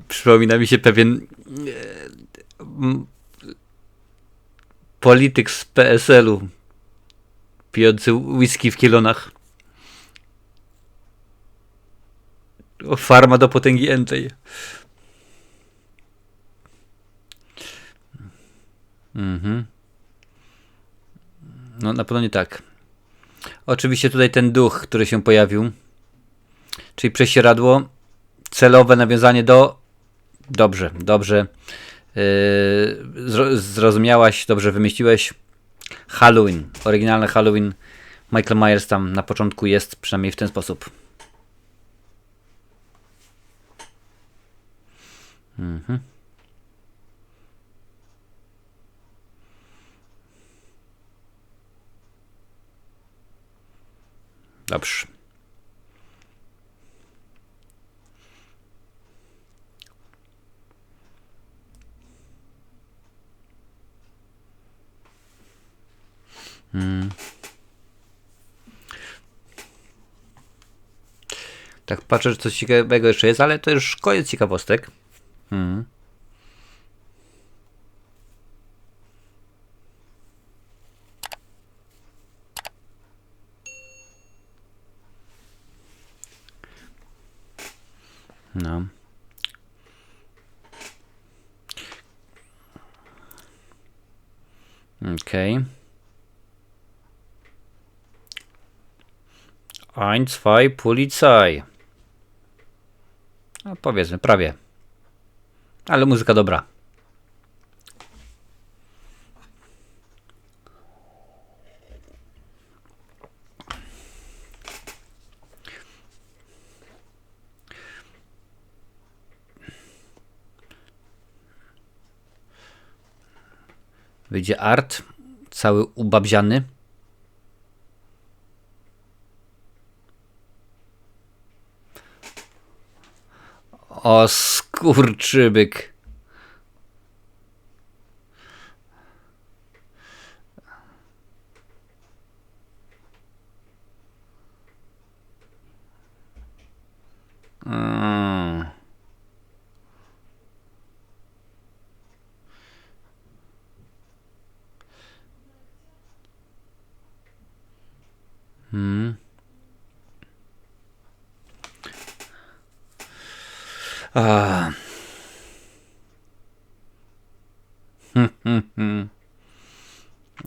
Przypomina mi się pewien polityk z PSL-u pijący whisky w kielonach. Farma do potęgi entej. No na pewno nie tak. Oczywiście tutaj ten duch, który się pojawił, czyli prześcieradło, celowe nawiązanie do... Dobrze. Zrozumiałaś, dobrze wymyśliłeś. Halloween, oryginalny Halloween. Michael Myers tam na początku jest, przynajmniej w ten sposób. Dobrze. Tak patrzę, że coś ciekawego jeszcze jest, ale to już koniec ciekawostek. No. Okej. Okay. 1, 2, Polizei. No powiedzmy, prawie. Ale muzyka dobra. Wyjdzie art, cały ubabziany. O skurczybyk.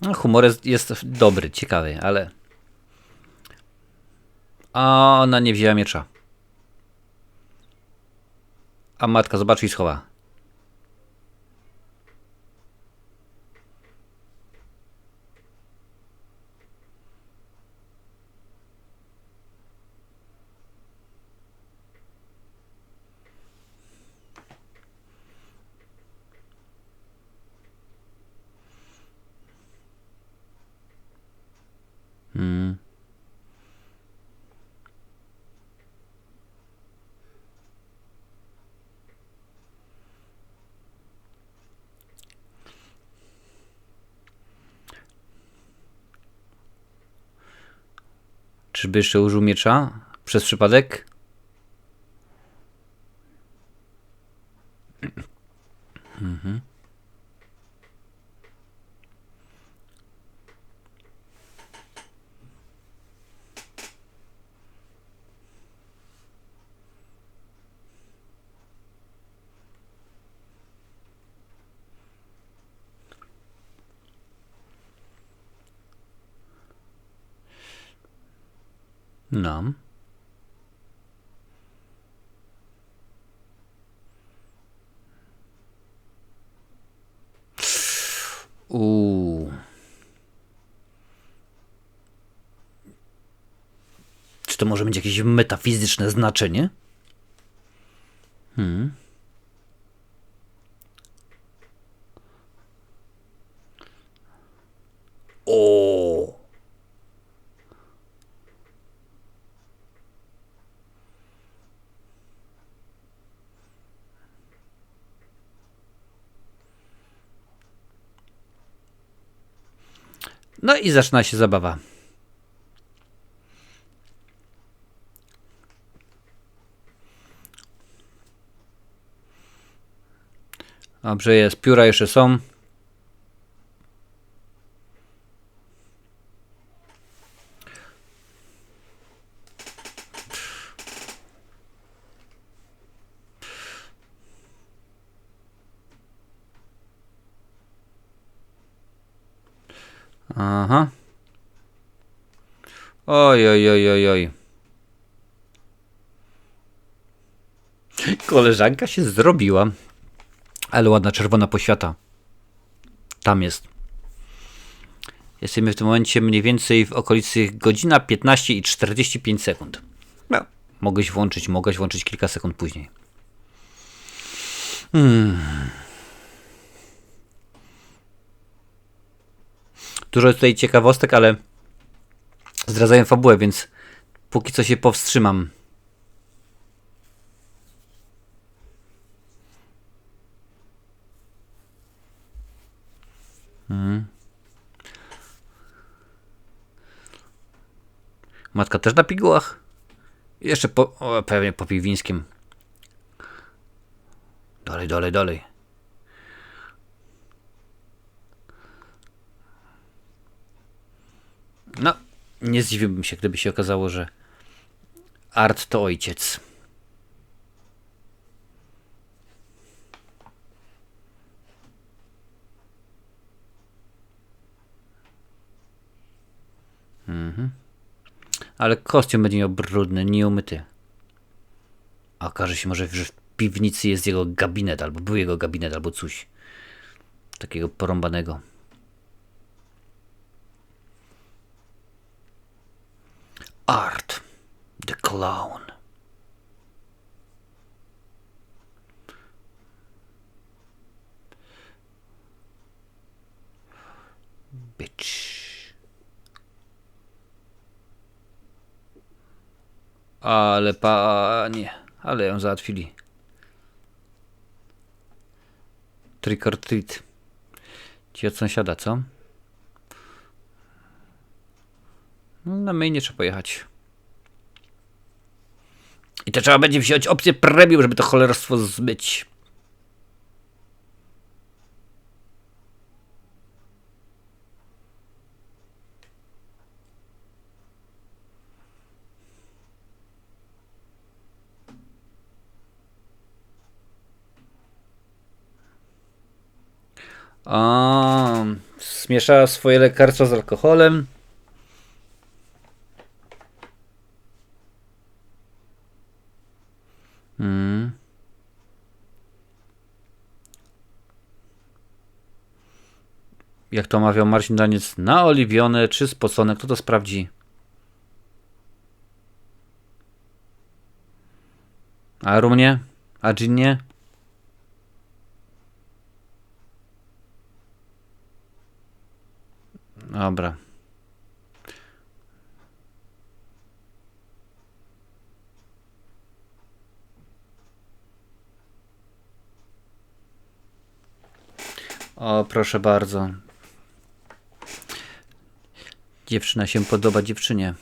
No, humor jest dobry, ciekawy, ale... A ona nie wzięła miecza. A matka zobaczy i schowa. Czyżby jeszcze użył miecza? Przez przypadek? No. Czy to może mieć jakieś metafizyczne znaczenie? O. No i zaczyna się zabawa. Dobrze jest, pióra jeszcze są. Aha. Oj, oj, oj, oj, oj. Koleżanka się zrobiła. Ale ładna czerwona poświata. Tam jest. Jesteśmy w tym momencie mniej więcej w okolicy godzina 15 i 45 sekund. No. Mogłeś włączyć kilka sekund później. Dużo tutaj ciekawostek, ale zdradzają fabułę, więc póki co się powstrzymam. Matka też na pigułach? Jeszcze pewnie po piwińskim. Dalej. No, nie zdziwiłbym się, gdyby się okazało, że Art to ojciec. Ale kostium będzie miał brudny, nieumyty. A okaże się może, że w piwnicy jest jego gabinet, albo był jego gabinet, albo coś takiego porąbanego. Art, the clown. Bitch. Ale panie, ale ją załatwili. Trick or treat. Ci od sąsiada, co? No, na mainie trzeba pojechać. I to trzeba będzie wziąć opcję premium, żeby to cholerstwo zbyć. Zmieszała swoje lekarstwo z alkoholem. Jak to mawiał Marcin Daniec, naoliwione czy spocone, kto to sprawdzi? A rumnie? A ginie? Dobra. O, proszę bardzo. Dziewczyna się podoba dziewczynie.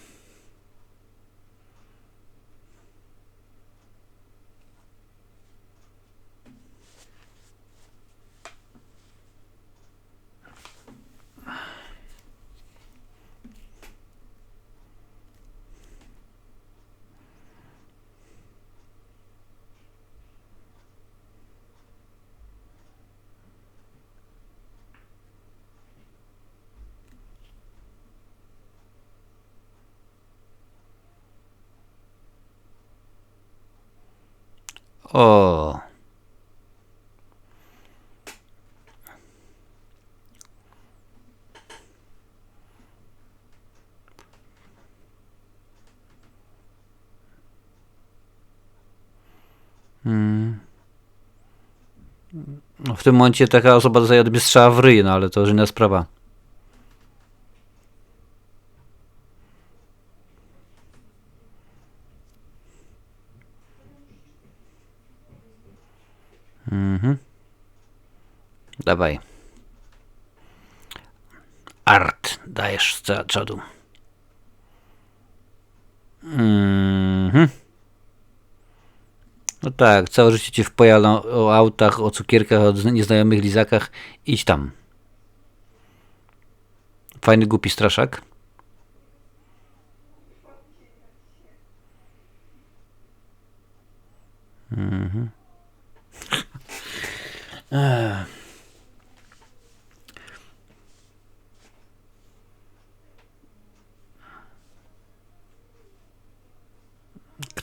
O. No, w tym momencie taka osoba dostaje strzała w ryj, no ale to już inna sprawa. Dawaj. Art, dajesz z czadu. No tak, całe życie cię wpojano o autach, o cukierkach, o nieznajomych lizakach. Idź tam. Fajny, głupi straszak.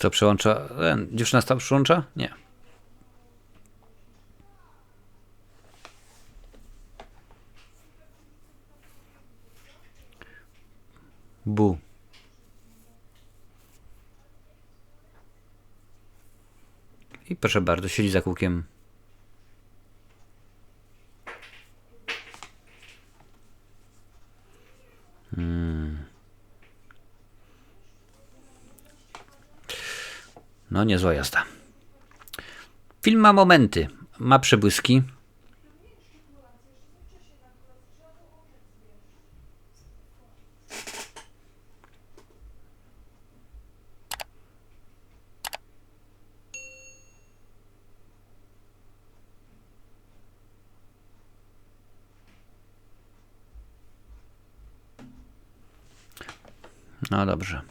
Kto przełącza? Dziewczyna tam przyłącza? Nie. Bu. I proszę bardzo, siedzi za kółkiem. No niezła jazda. Film ma momenty, ma przebłyski. No dobrze.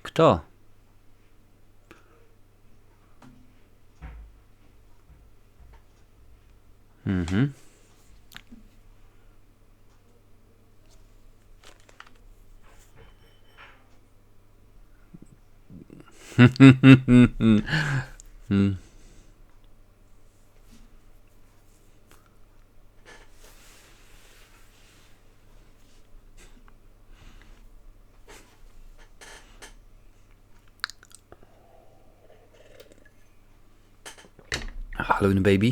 Kto? Mhm. Halloween Baby.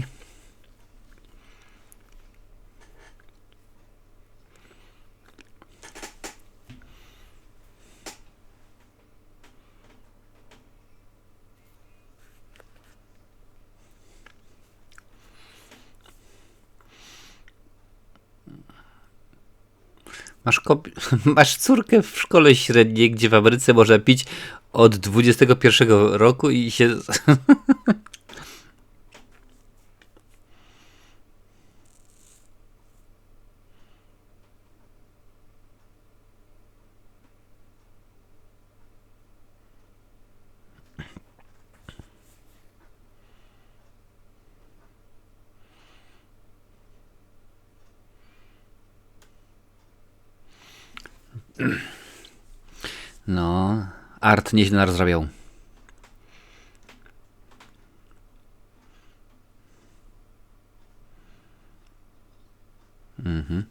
Masz córkę w szkole średniej, gdzie w Ameryce można pić od 21 roku i się... No, Art nieźle narozrabiał. Mhm.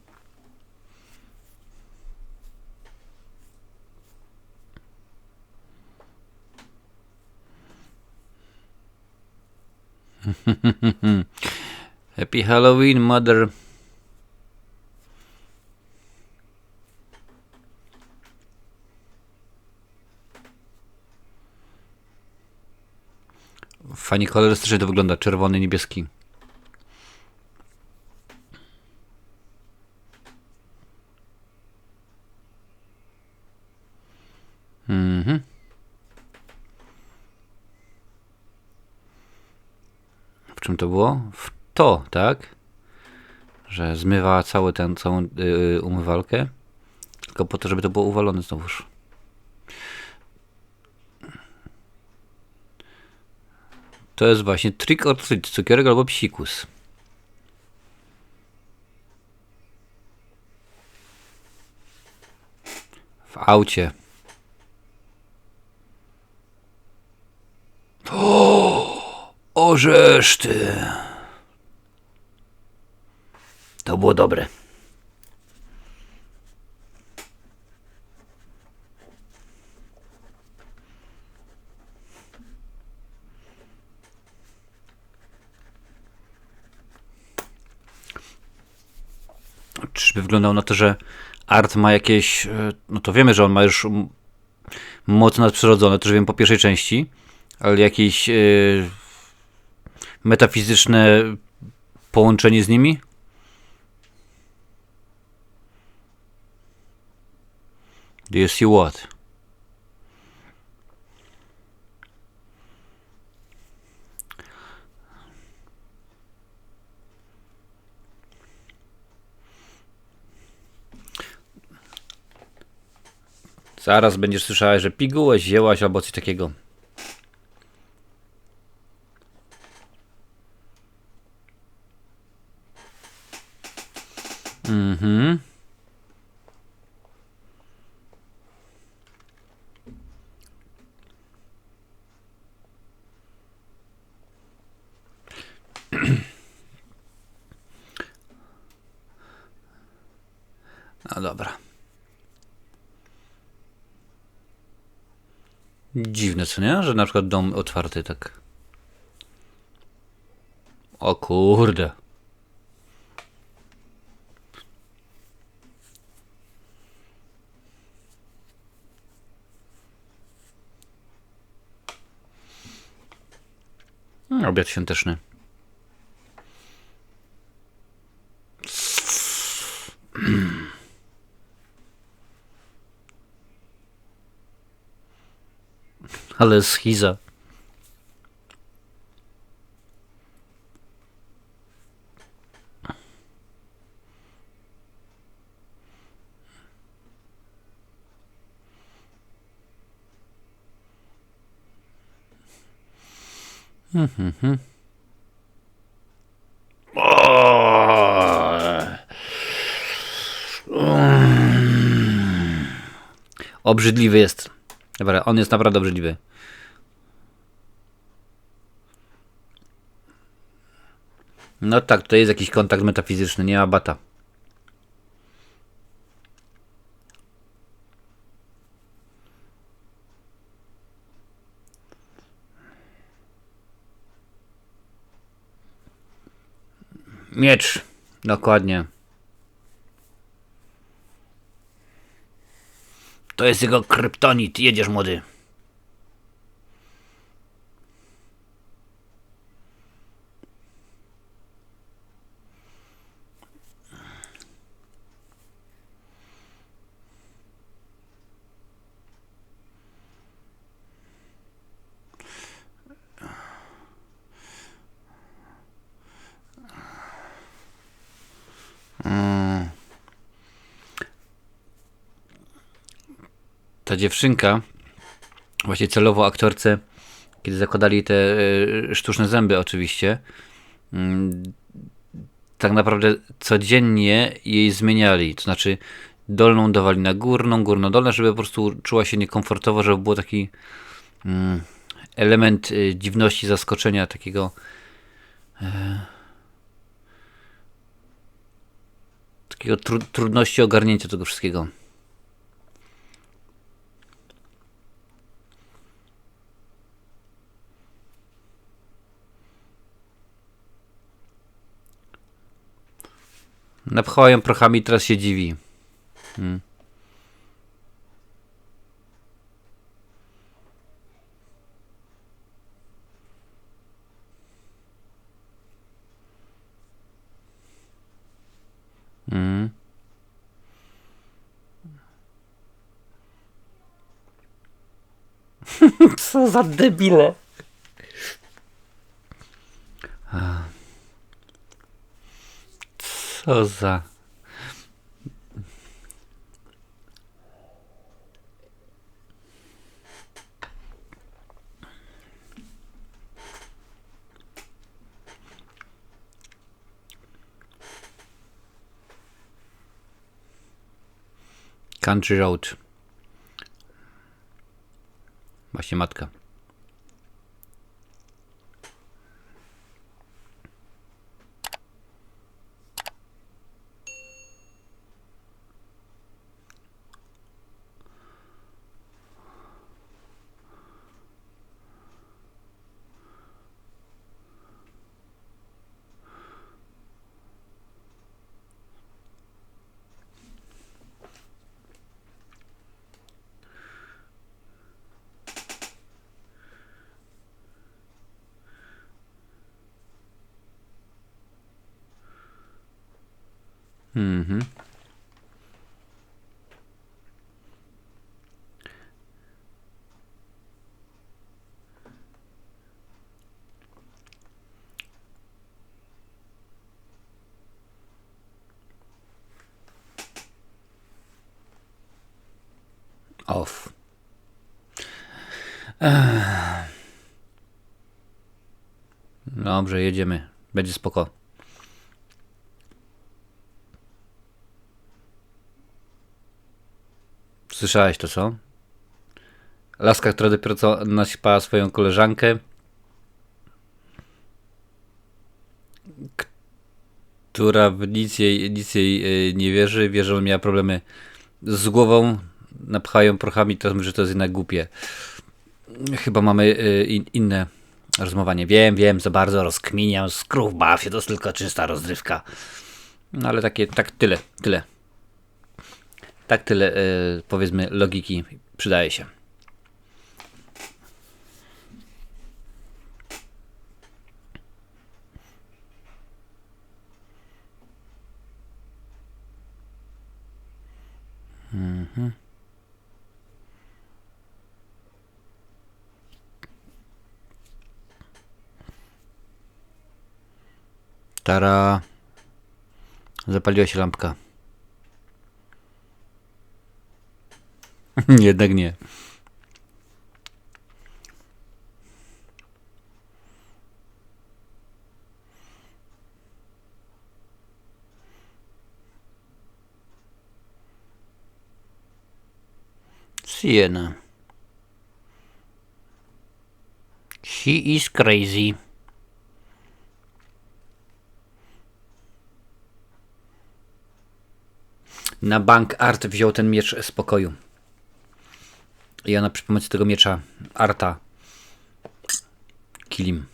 Happy Halloween, mother. Fajnie kolorystycznie to wygląda. Czerwony, niebieski. Mhm. W czym to było? W to, tak? Że zmywa całą umywalkę. Tylko po to, żeby to było uwalone znowuż. To jest właśnie trick or treat, cukierek albo psikus. W aucie. Orzesz ty. To było dobre. Czyżby wyglądał na to, że Art ma jakieś... No to wiemy, że on ma już moce nadprzyrodzone, to już wiem po pierwszej części, ale jakieś metafizyczne połączenie z nimi? Do you see what? Zaraz będziesz słyszała, że pigułę zjęłaś albo coś takiego. Mhm. No dobra. Dziwne, co nie? Że na przykład dom otwarty tak. O kurde. Obiad świąteczny. Ale schiza. Obrzydliwy jest. Dobra, on jest naprawdę obrzydliwy. No tak, tutaj jest jakiś kontakt metafizyczny, nie ma bata. Miecz. Dokładnie. To jest jego kryptonit. Jedziesz, młody. Ta dziewczynka, właśnie celowo aktorce, kiedy zakładali te sztuczne zęby oczywiście, tak naprawdę codziennie jej zmieniali. To znaczy dolną dawali na górną, górną dolną, żeby po prostu czuła się niekomfortowo, żeby był taki element dziwności, zaskoczenia, takiego trudności ogarnięcia tego wszystkiego. Napchała ją prochami, teraz się dziwi. Co za debile. Co za... Country Road. Właśnie matka. Off. Dobrze, jedziemy. Będzie spoko. Słyszałeś to, co? Laska, która dopiero co nasypała swoją koleżankę, która w nic jej nie wierzy. Wie, że miała problemy z głową, napchają prochami, teraz mówi, że to jest jednak głupie. Chyba mamy inne rozumowanie. Wiem, za bardzo rozkminiam, skrów baw się, to jest tylko czysta rozrywka. No ale tak tyle. Tak tyle, powiedzmy, logiki przydaje się. Tara. Zapaliła się lampka. Jednak nie. Sienna. She is crazy. Na bank Art wziął ten miecz spokoju. I ona przy pomocy tego miecza Arta Kilim.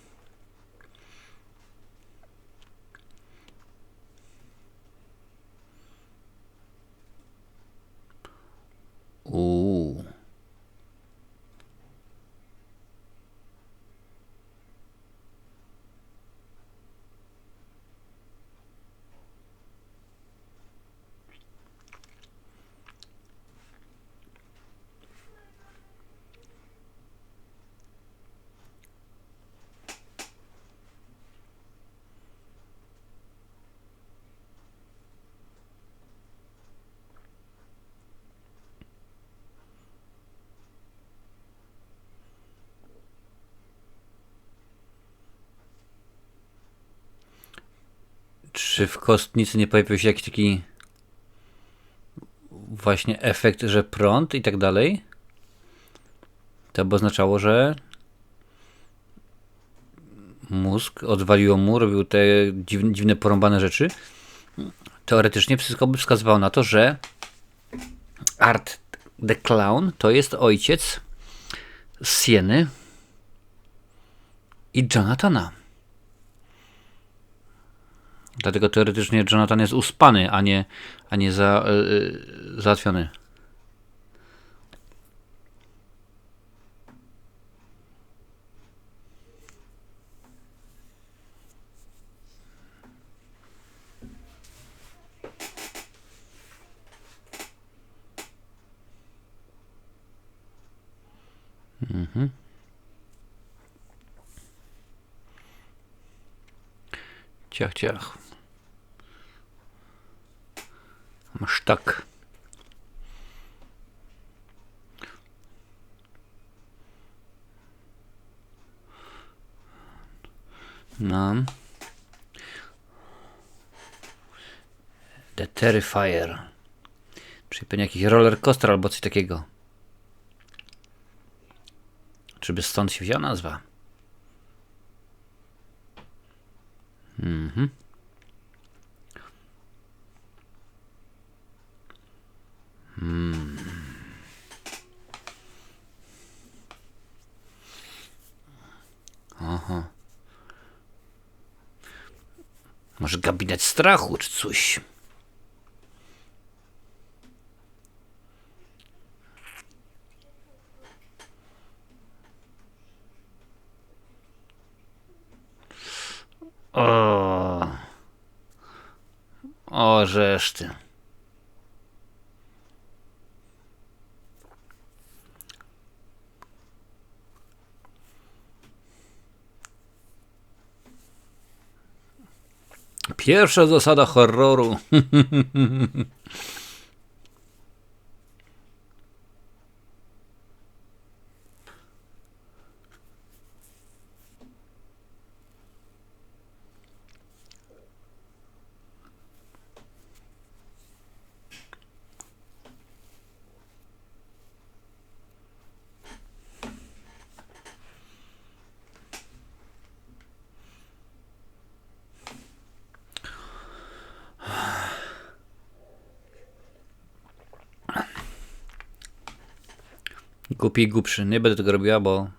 Czy w kostnicy nie pojawił się jakiś taki właśnie efekt, że prąd i tak dalej? To by oznaczało, że mózg odwaliło mu, robił te dziwne porąbane rzeczy. Teoretycznie wszystko by wskazywało na to, że Art the Clown to jest ojciec Sieny i Jonathana. Dlatego teoretycznie Jonathan jest uspany, a nie załatwiony. Ciach. Masz tak. No. The Terrifier. Czyli pewnie jakiś roller coaster albo coś takiego. Czy by stąd się wzięła nazwa? Aha. Może gabinet strachu, czy coś. O, żeż ty. Pierwsza zasada horroru. Głupi i głupszy. Nie będę tego robiła, bo...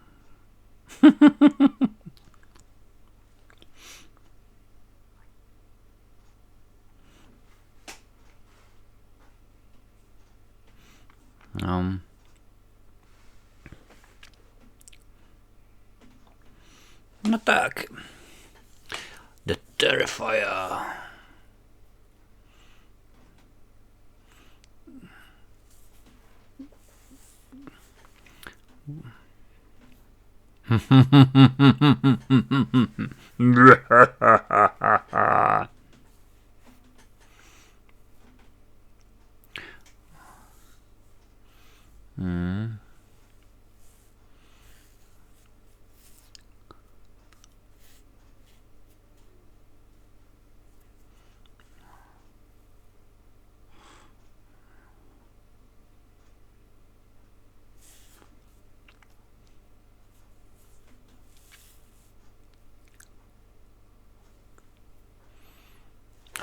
No tak. The Terrifier.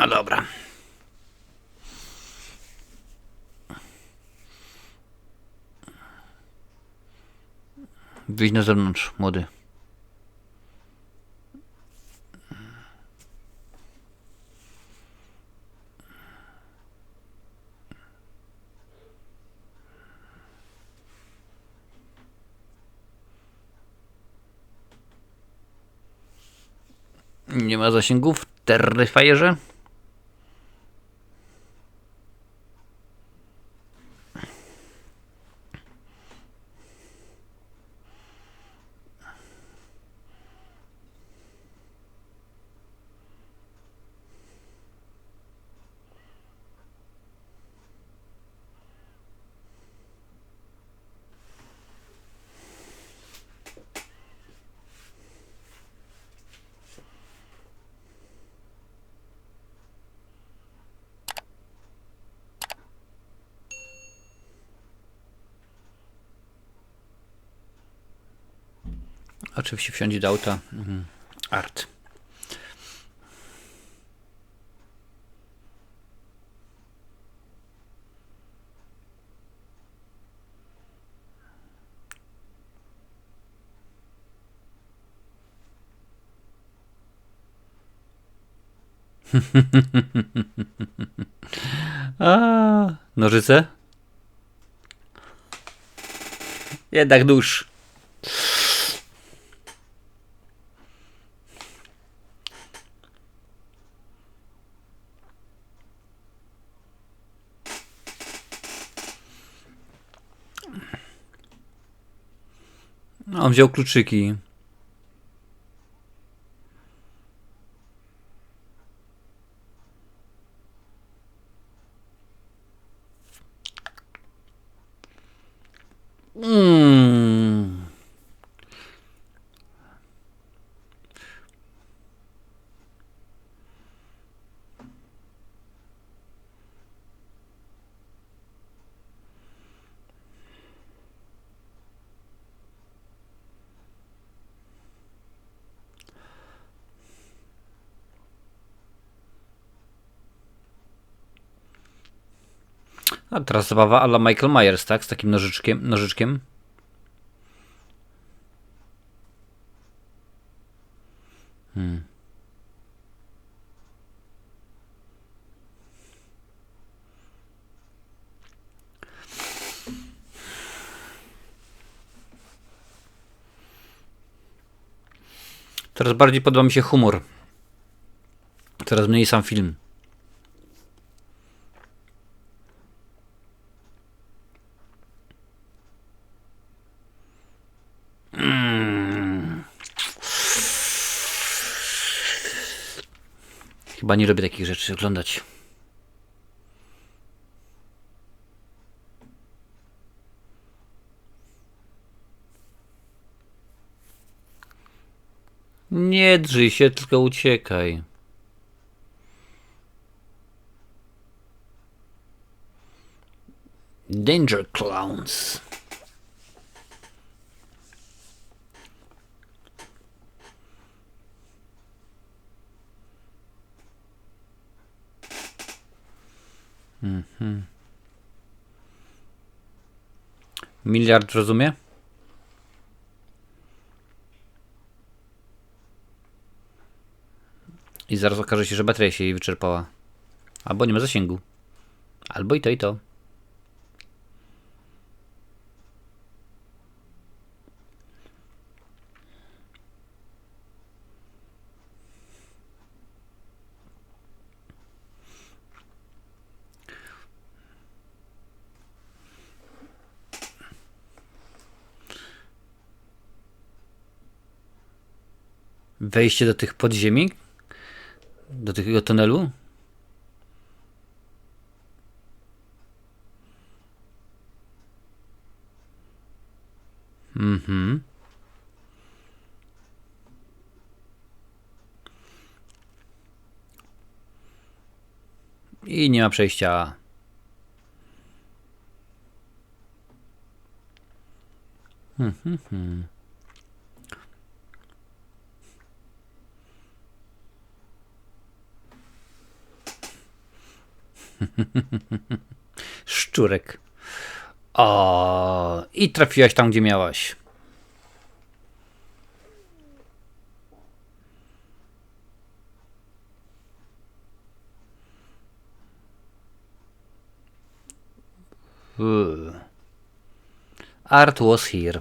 A dobra. Wyjdź na zewnątrz, młody. Nie ma zasięgów w Terrifierze? Oczywiście wsiądzie do auta. Art. A, nożyce? Jednak nóż. On wziął kluczyki. A teraz zabawa a la Michael Myers, tak? Z takim nożyczkiem. Coraz bardziej podoba mi się humor. Coraz mniej sam film. Chyba nie lubię takich rzeczy oglądać. Nie drzyj się, tylko uciekaj. Danger Clowns. Miliard rozumie? I zaraz okaże się, że bateria się jej wyczerpała. Albo nie ma zasięgu. Albo i to, i to. Wejście do tych podziemi? Do tego tunelu? Mhm. I nie ma przejścia. Szczurek. O, i trafiłaś tam, gdzie miałaś. Art was here.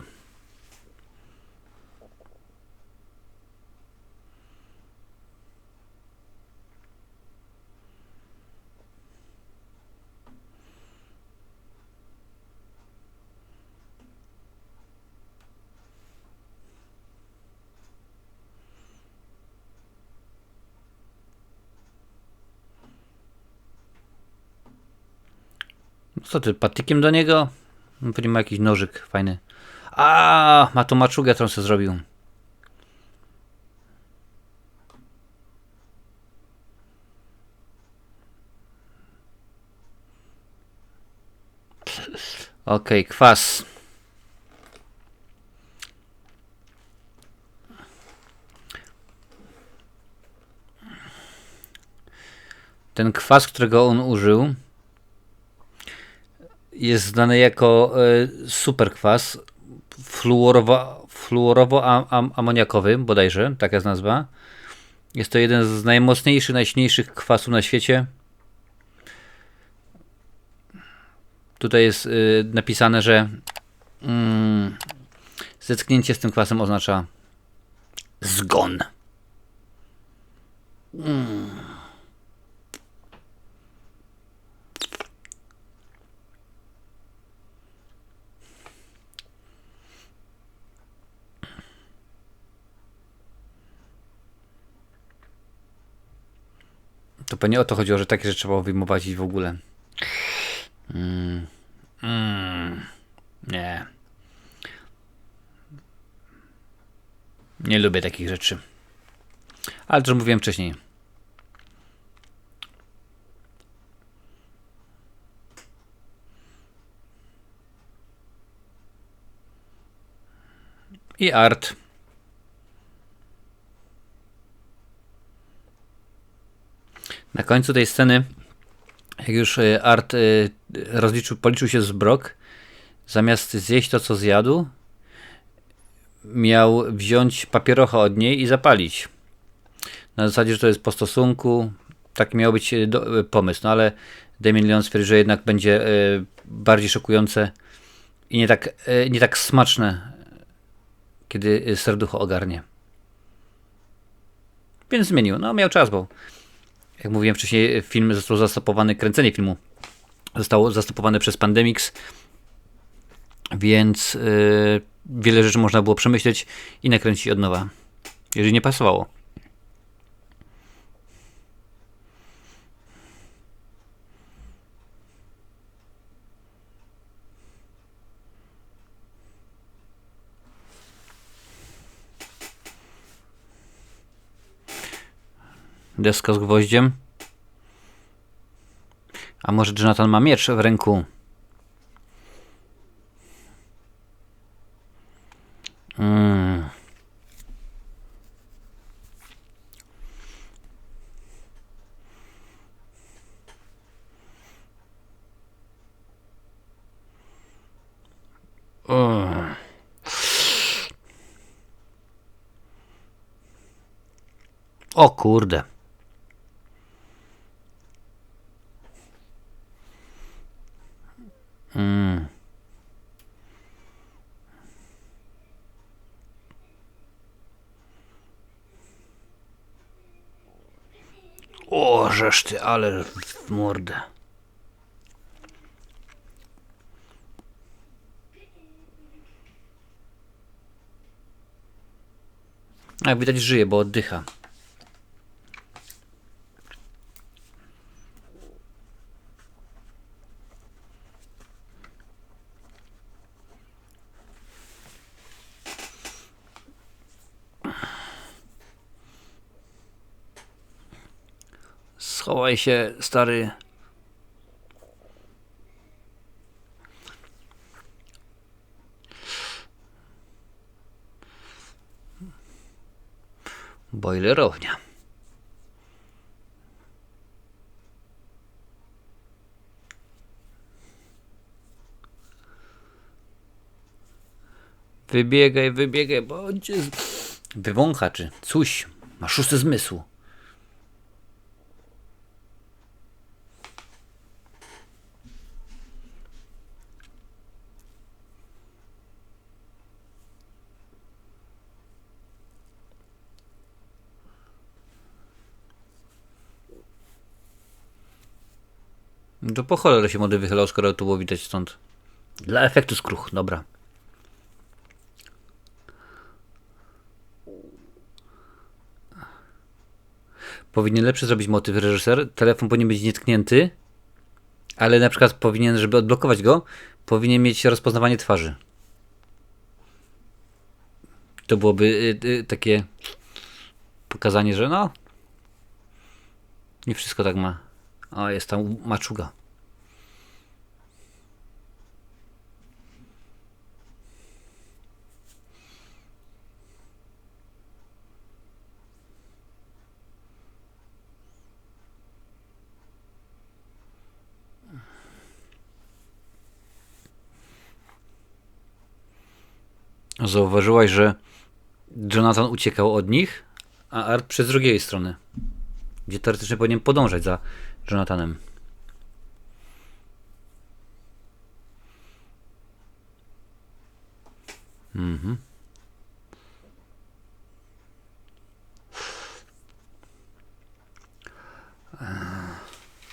Co ty, patykiem do niego? Pewnie ma jakiś nożyk fajny. A, ma tą maczugę, którą sobie zrobił. Okej, kwas. Ten kwas, którego on użył, jest znany jako super kwas fluorowo-amoniakowy, bodajże, taka jest nazwa. Jest to jeden z najmocniejszych, najsilniejszych kwasów na świecie. Tutaj jest napisane, że zetknięcie z tym kwasem oznacza zgon. To pewnie o to chodziło, że takie rzeczy trzeba wyjmować i w ogóle. Nie. Nie lubię takich rzeczy. Ale to już mówiłem wcześniej. I art. Na końcu tej sceny, jak już Art policzył się z Brock, zamiast zjeść to, co zjadł, miał wziąć papierocha od niej i zapalić. Na zasadzie, że to jest po stosunku. Taki miał być pomysł. No ale Damien Leone stwierdził, że jednak będzie bardziej szokujące i nie tak smaczne, kiedy serducho ogarnie. Więc zmienił. No miał czas, bo jak mówiłem wcześniej, film został zastopowany, kręcenie filmu zostało zastopowane przez Pandemix, więc wiele rzeczy można było przemyśleć i nakręcić od nowa, jeżeli nie pasowało. Deska z gwoździem. A może Jonathan ma miecz w ręku? O kurde. O, żeż ty, ale w mordę. Jak widać żyje, bo oddycha. Schowaj się, stary. Bojlerownia. Wybiegaj, wybiegaj, bo cię wywącha czy coś. Ma szósty zmysł. To po cholerę się młody wychylał, skoro tu było widać stąd. Dla efektu skruch, dobra. Powinien lepszy zrobić motyw reżyser. Telefon powinien być nietknięty, ale na przykład powinien, żeby odblokować go, powinien mieć rozpoznawanie twarzy. To byłoby takie pokazanie, że no, nie wszystko tak ma. O, jest tam maczuga. Zauważyłaś, że Jonathan uciekał od nich, a Art przez drugiej strony, gdzie teoretycznie powinien podążać za Jonathanem.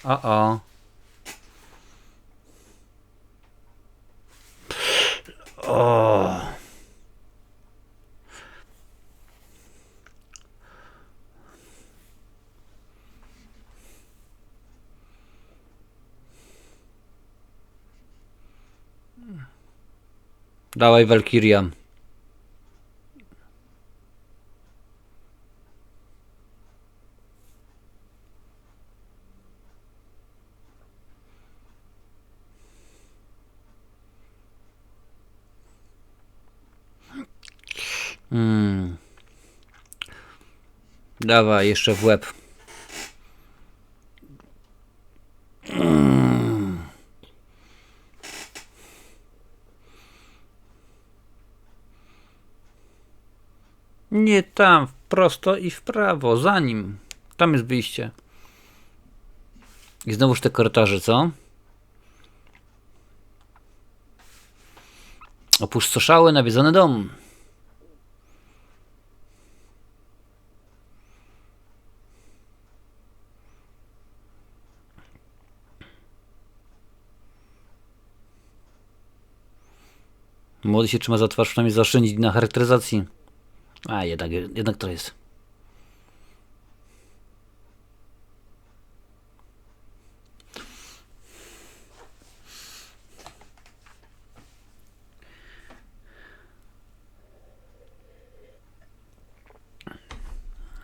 O. O. Dawaj, Valkyria. Dawaj, jeszcze w łeb. Nie tam, prosto i w prawo, za nim. Tam jest wyjście. I znowuż te korytarze, co? Opustoszały, nawiedzony dom. Młody się trzyma za twarz, przynajmniej zaoszczędzić na charakteryzacji. A jednak to jest.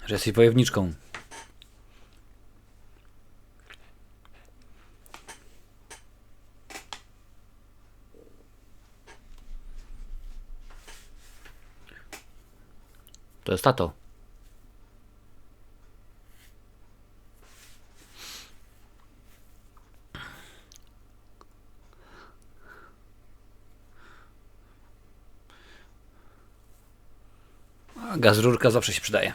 Że jesteś wojowniczką. To jest tato. A gaz rurka zawsze się przydaje.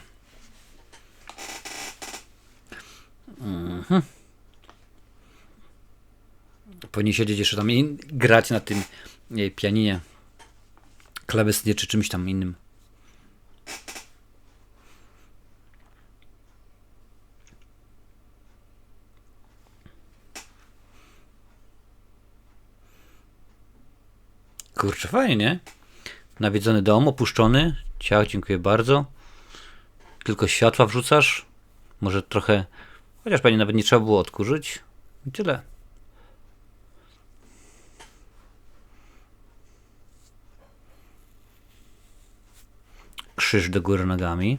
Powinien siedzieć jeszcze tam i grać na tym pianinie, klawesynie czy czymś tam innym. Kurczę, fajnie, nie? Nawiedzony dom, opuszczony. Ciao, dziękuję bardzo. Tylko światła wrzucasz. Może trochę... Chociaż pewnie nawet nie trzeba było odkurzyć. I tyle. Krzyż do góry nogami.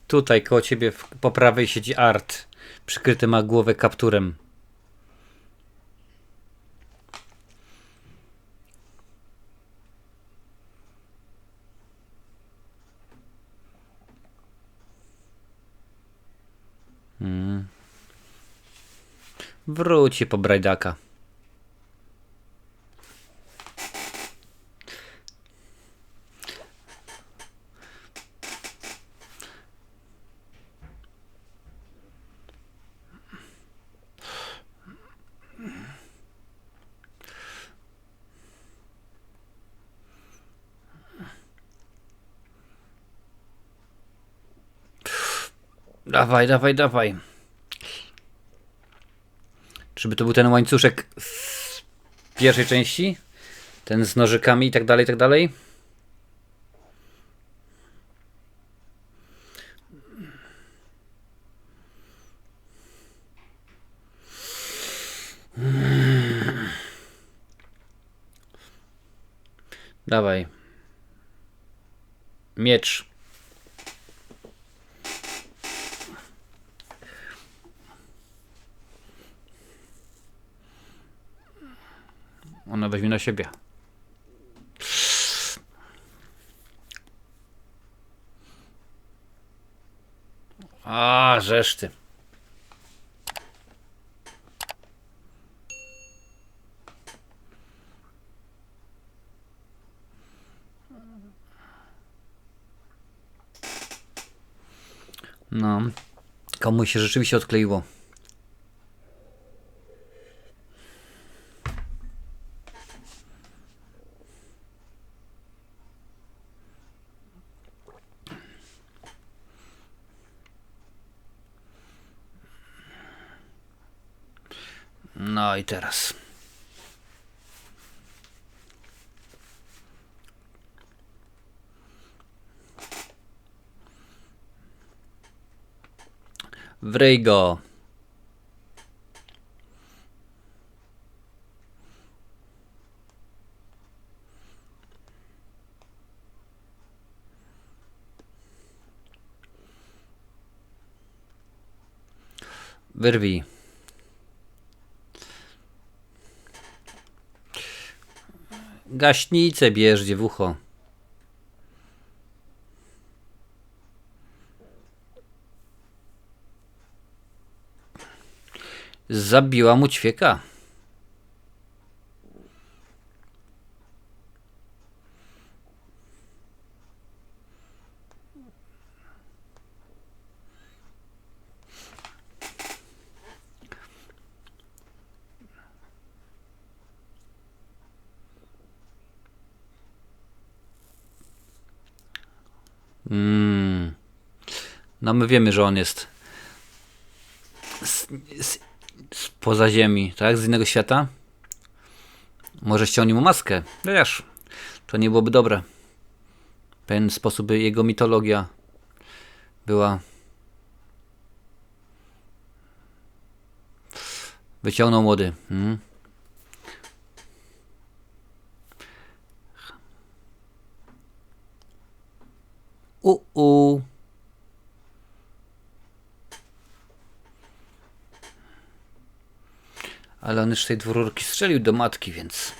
Tutaj koło ciebie po prawej siedzi Art. Przykryty ma głowę kapturem. Wróci po brajdaka. Dawaj, dawaj, dawaj. Czyby to był ten łańcuszek z pierwszej części? Ten z nożykami i tak dalej, i tak dalej? Dawaj. Miecz. Ona weźmie na siebie. A, żeż ty. No, komuś się rzeczywiście odkleiło. No i teraz. Wryj go. Wyrwij. Gaśnicę bierz w ucho. Zabiła mu ćwieka. No my wiemy, że on jest spoza ziemi, tak? Z innego świata. Może ściągnie mu maskę. Wiesz, to nie byłoby dobre. W pewien sposób by jego mitologia była... Wyciągnął młody. Ale on już tej dwururki strzelił do matki, więc...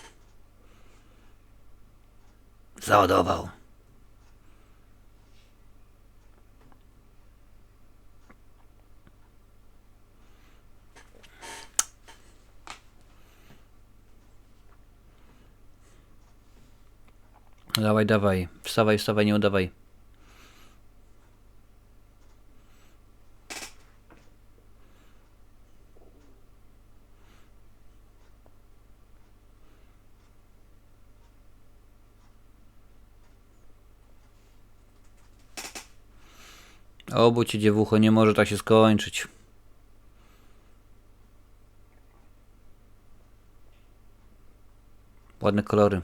Załadował. Dawaj, dawaj. Wstawaj, wstawaj, nie udawaj. Obudź się, dziewucho, nie może tak się skończyć. Ładne kolory.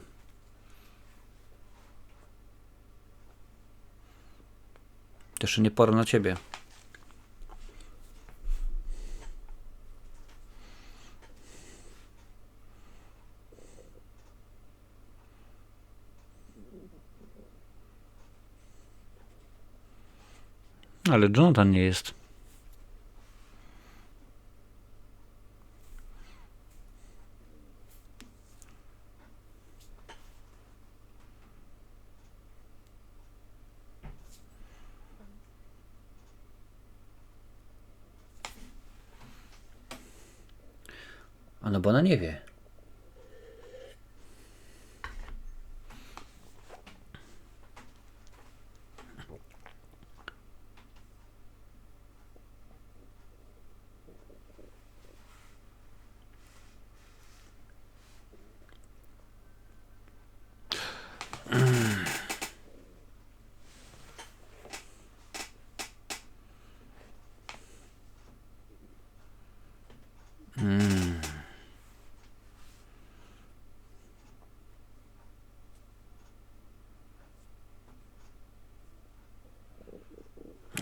To jeszcze nie pora na ciebie. Ale Jonathan nie jest. A no bo ona nie wie.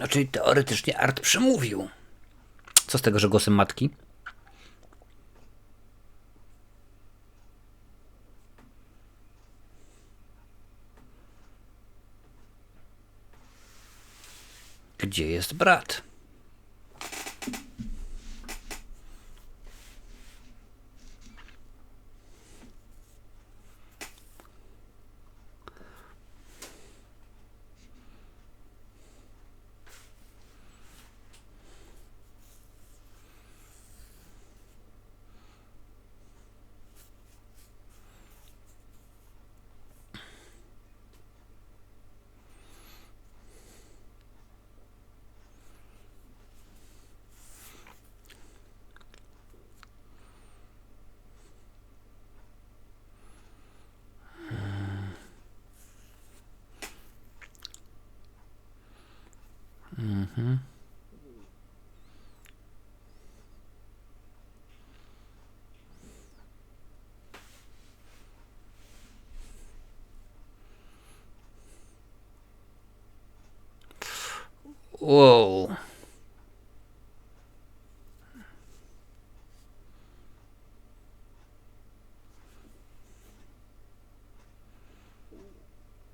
No, czyli teoretycznie Art przemówił. Co z tego, że głosem matki? Gdzie jest brat? Wow.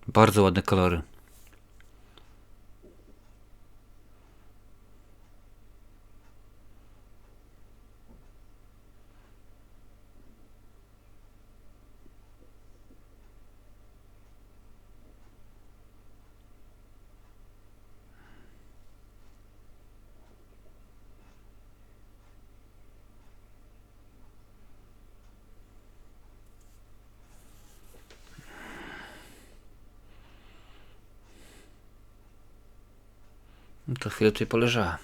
Bardzo ładne kolory. To chwilę tutaj poleżała.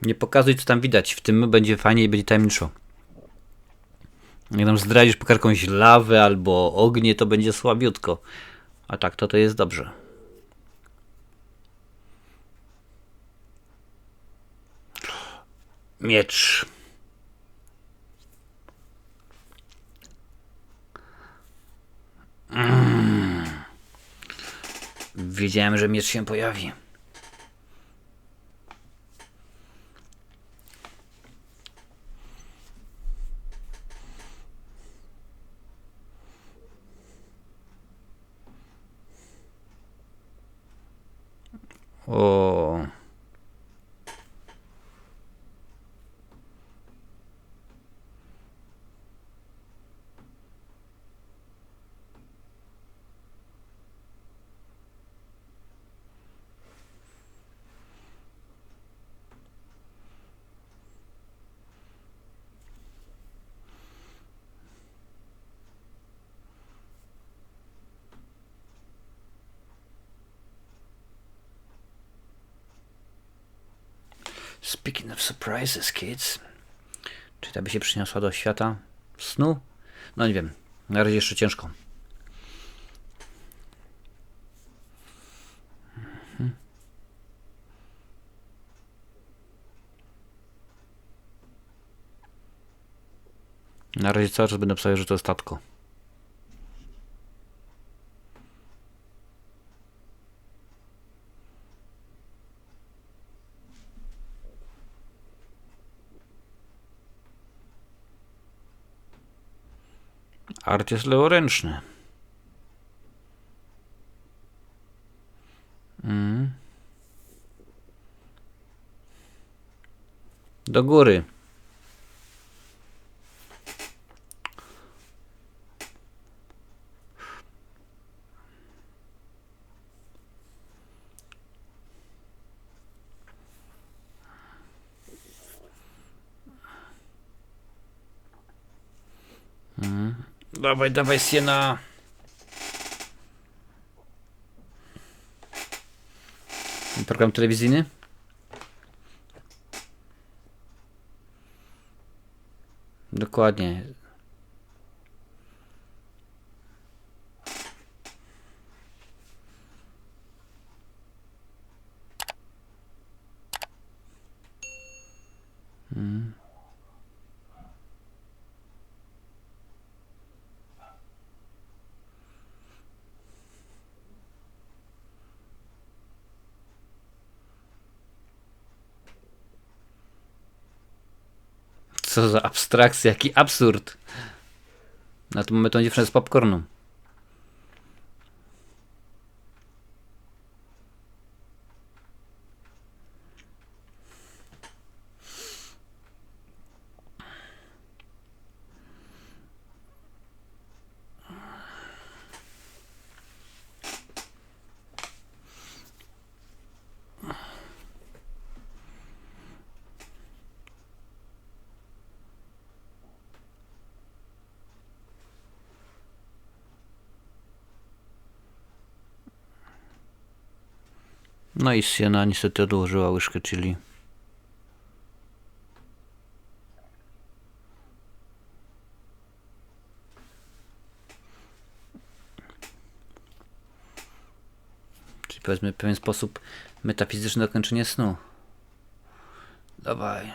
Nie pokazuj, co tam widać. W tym będzie fajnie i będzie tajemniczo. Jak nam zdradzisz po jakąś lawę albo ognie, to będzie słabiutko. A tak, to jest dobrze. Miecz. Wiedziałem, że miecz się pojawi. O. Speaking of surprises, kids. Czy ta by się przyniosła do świata snu? No nie wiem. Na razie jeszcze ciężko. Na razie cały czas będę pisał, że to jest tatko. Art jest leworęczny. Do góry. Dawaj, dawaj, Siena. Program telewizyjny? Dokładnie. Co za abstrakcja, jaki absurd. Na tym mamy tą dziewczynę z popcornu. No i Siena niestety odłożyła łyżkę chili. Czyli powiedzmy w pewien sposób metafizyczne dokończenie snu. Dawaj.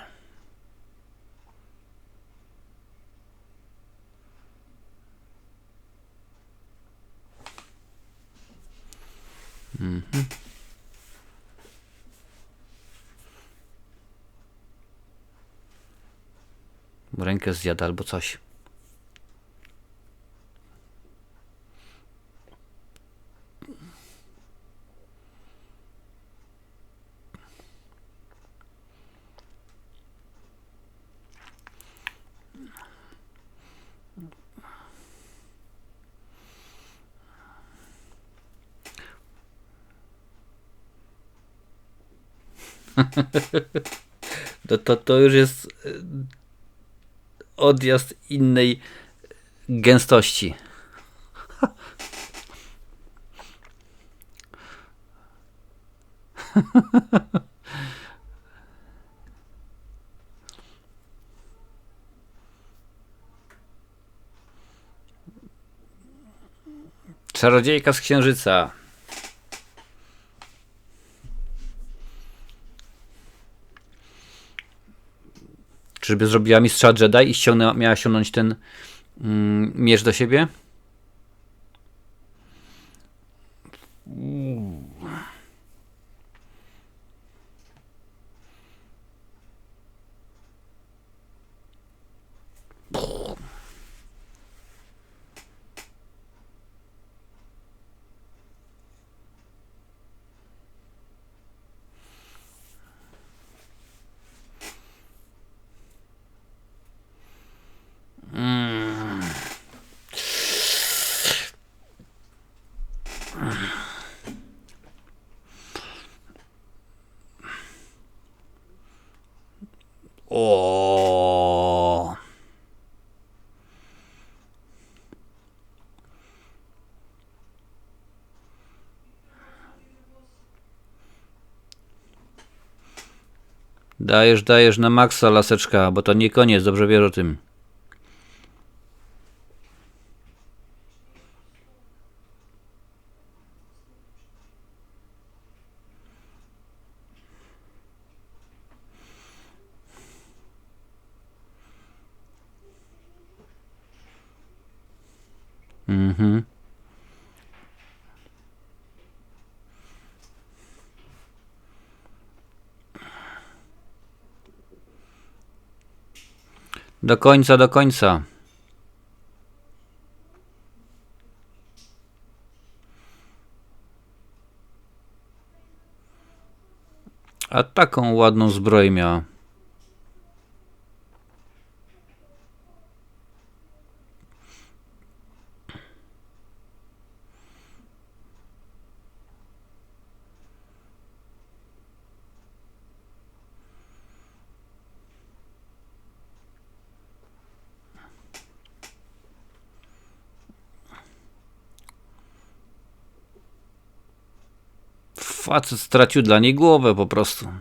Rękę zjada albo coś. To już jest odjazd innej gęstości. Czarodziejka z księżyca. Czyżby zrobiła mistrza Jedi i miała ściągnąć ten miecz do siebie? Dajesz na maksa, laseczka, bo to nie koniec, dobrze wiesz o tym. Mhm. Do końca, do końca. A taką ładną zbroję miała. Facet stracił dla niej głowę po prostu.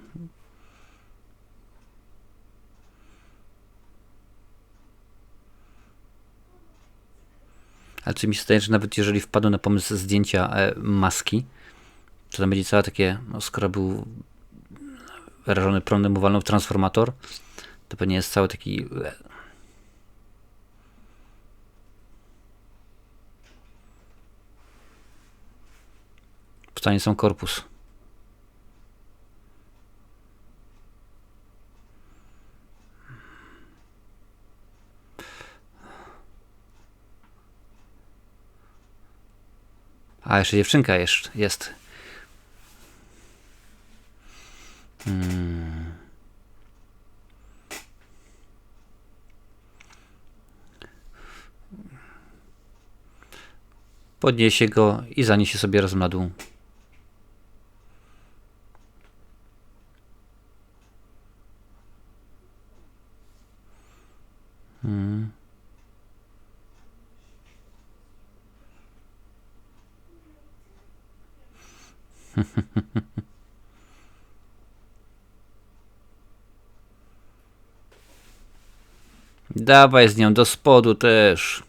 Ale czy mi się zdaje, że nawet jeżeli wpadł na pomysł zdjęcia maski, to tam będzie całe takie, no skoro był rażony prądem, uwalną w transformator, to pewnie jest cały taki... W stanie sam korpus. A, jeszcze dziewczynka jest. Podniesie go i zaniesie sobie razem na dół. Dawaj z nią do spodu też.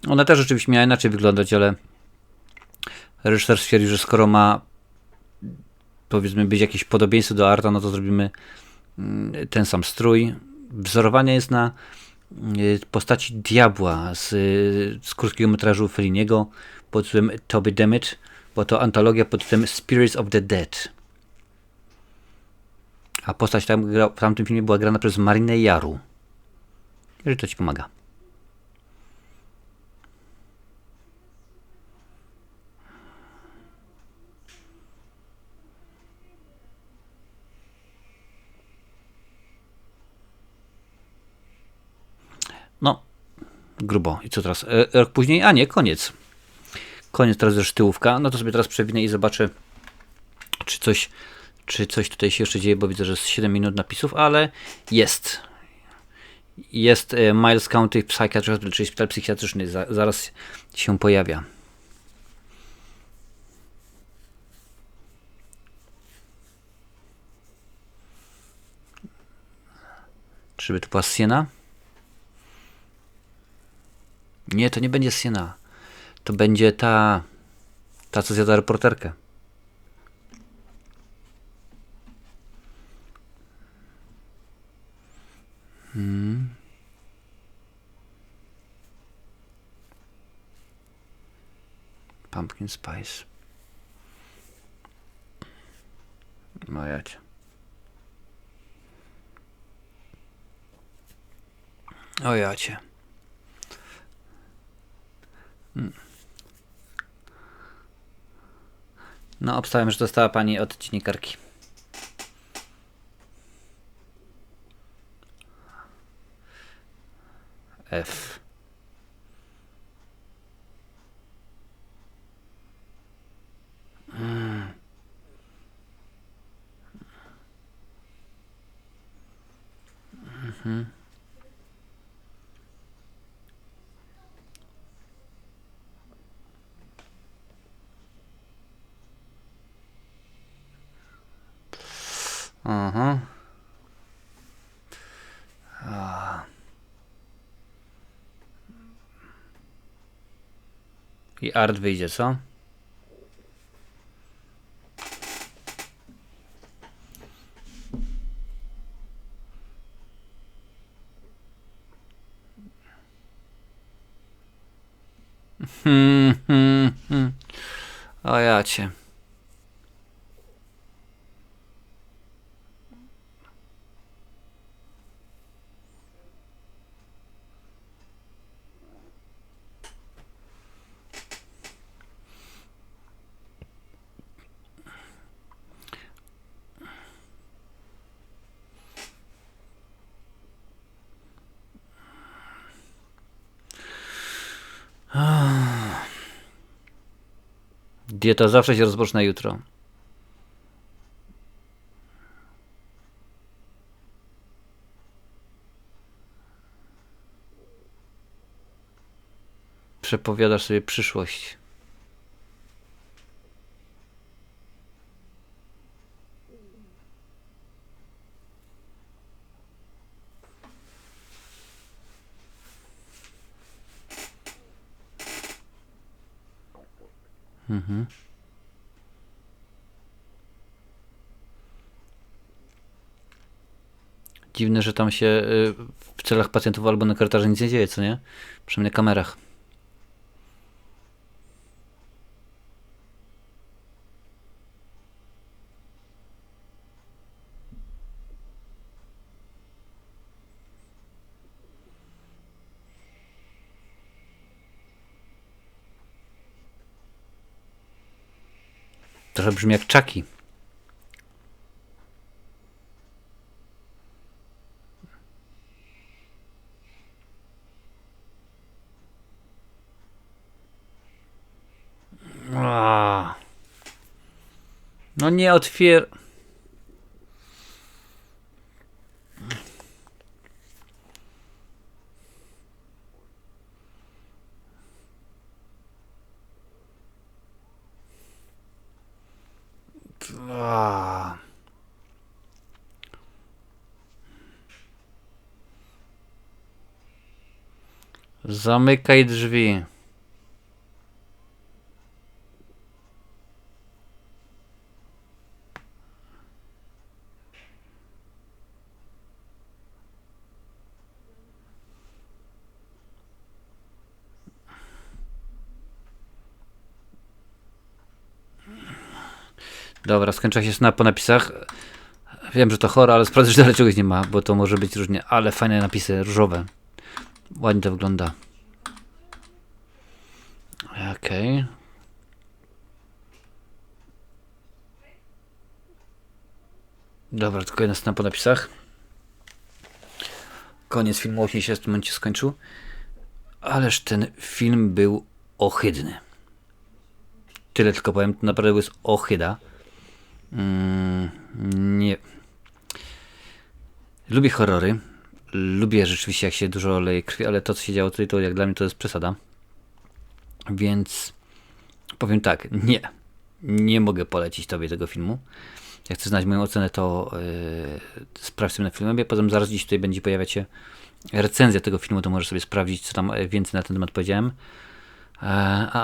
Ona też rzeczywiście miała inaczej wyglądać, ale reżyser stwierdził, że skoro ma, powiedzmy, być jakieś podobieństwo do Arta, no to zrobimy ten sam strój. Wzorowanie jest na postaci diabła z krótkiego metrażu Felliniego pod tytułem Toby Dammit, bo to antologia pod tytułem Spirits of the Dead. A postać w tamtym filmie była grana przez Marinę Jaru. Jeżeli to ci pomaga. No, grubo. I co teraz? Rok później? A nie, koniec. Koniec teraz już tyłówka. No to sobie teraz przewinę i zobaczę, czy coś tutaj się jeszcze dzieje, bo widzę, że jest 7 minut napisów, ale jest. Jest Miles County Psychiatric Hospital, czyli szpital psychiatryczny. Zaraz się pojawia. Czyżby to była Siena? Nie, to nie będzie Siena. To będzie ta co zjada reporterkę. Pumpkin Spice. No jacie. O jacie. No, obstawiam, że dostała pani od dziennikarki. F. Aha. I art wyjdzie, co? O ja cię. Dieta zawsze się rozpoczyna jutro. Przepowiadasz sobie przyszłość. Dziwne, że tam się w celach pacjentów albo na korytarzu nic nie dzieje, co nie? Przynajmniej na kamerach. Trochę brzmi jak Chucky. No nie otwier... Zamykaj drzwi. Dobra, skończyła się sna po napisach. Wiem, że to chore, ale sprawdzę, że dalej czegoś nie ma, bo to może być różnie, ale fajne napisy, różowe. Ładnie to wygląda. Okej. Dobra, tylko jedna scena po napisach. Koniec filmu, właśnie się w tym momencie skończył. Ależ ten film był ohydny. Tyle tylko powiem, to naprawdę jest ohyda. Nie. Lubię horrory. Lubię rzeczywiście, jak się dużo leje krwi, ale to, co się działo tutaj, to jak dla mnie to jest przesada. Więc powiem tak, nie mogę polecić tobie tego filmu. Jak chcesz znać moją ocenę, to sprawdź sobie na filmie. Potem zaraz dziś tutaj będzie pojawiać się recenzja tego filmu, to możesz sobie sprawdzić, co tam więcej na ten temat powiedziałem. A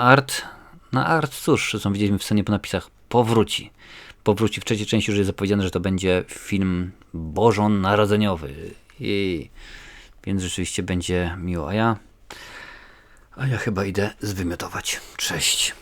art, cóż, co widzieliśmy w scenie po napisach, powróci. Powróci w trzeciej części, już jest zapowiedziane, że to będzie film bożonarodzeniowy. Więc rzeczywiście będzie miło. A ja chyba idę zwymiotować. Cześć.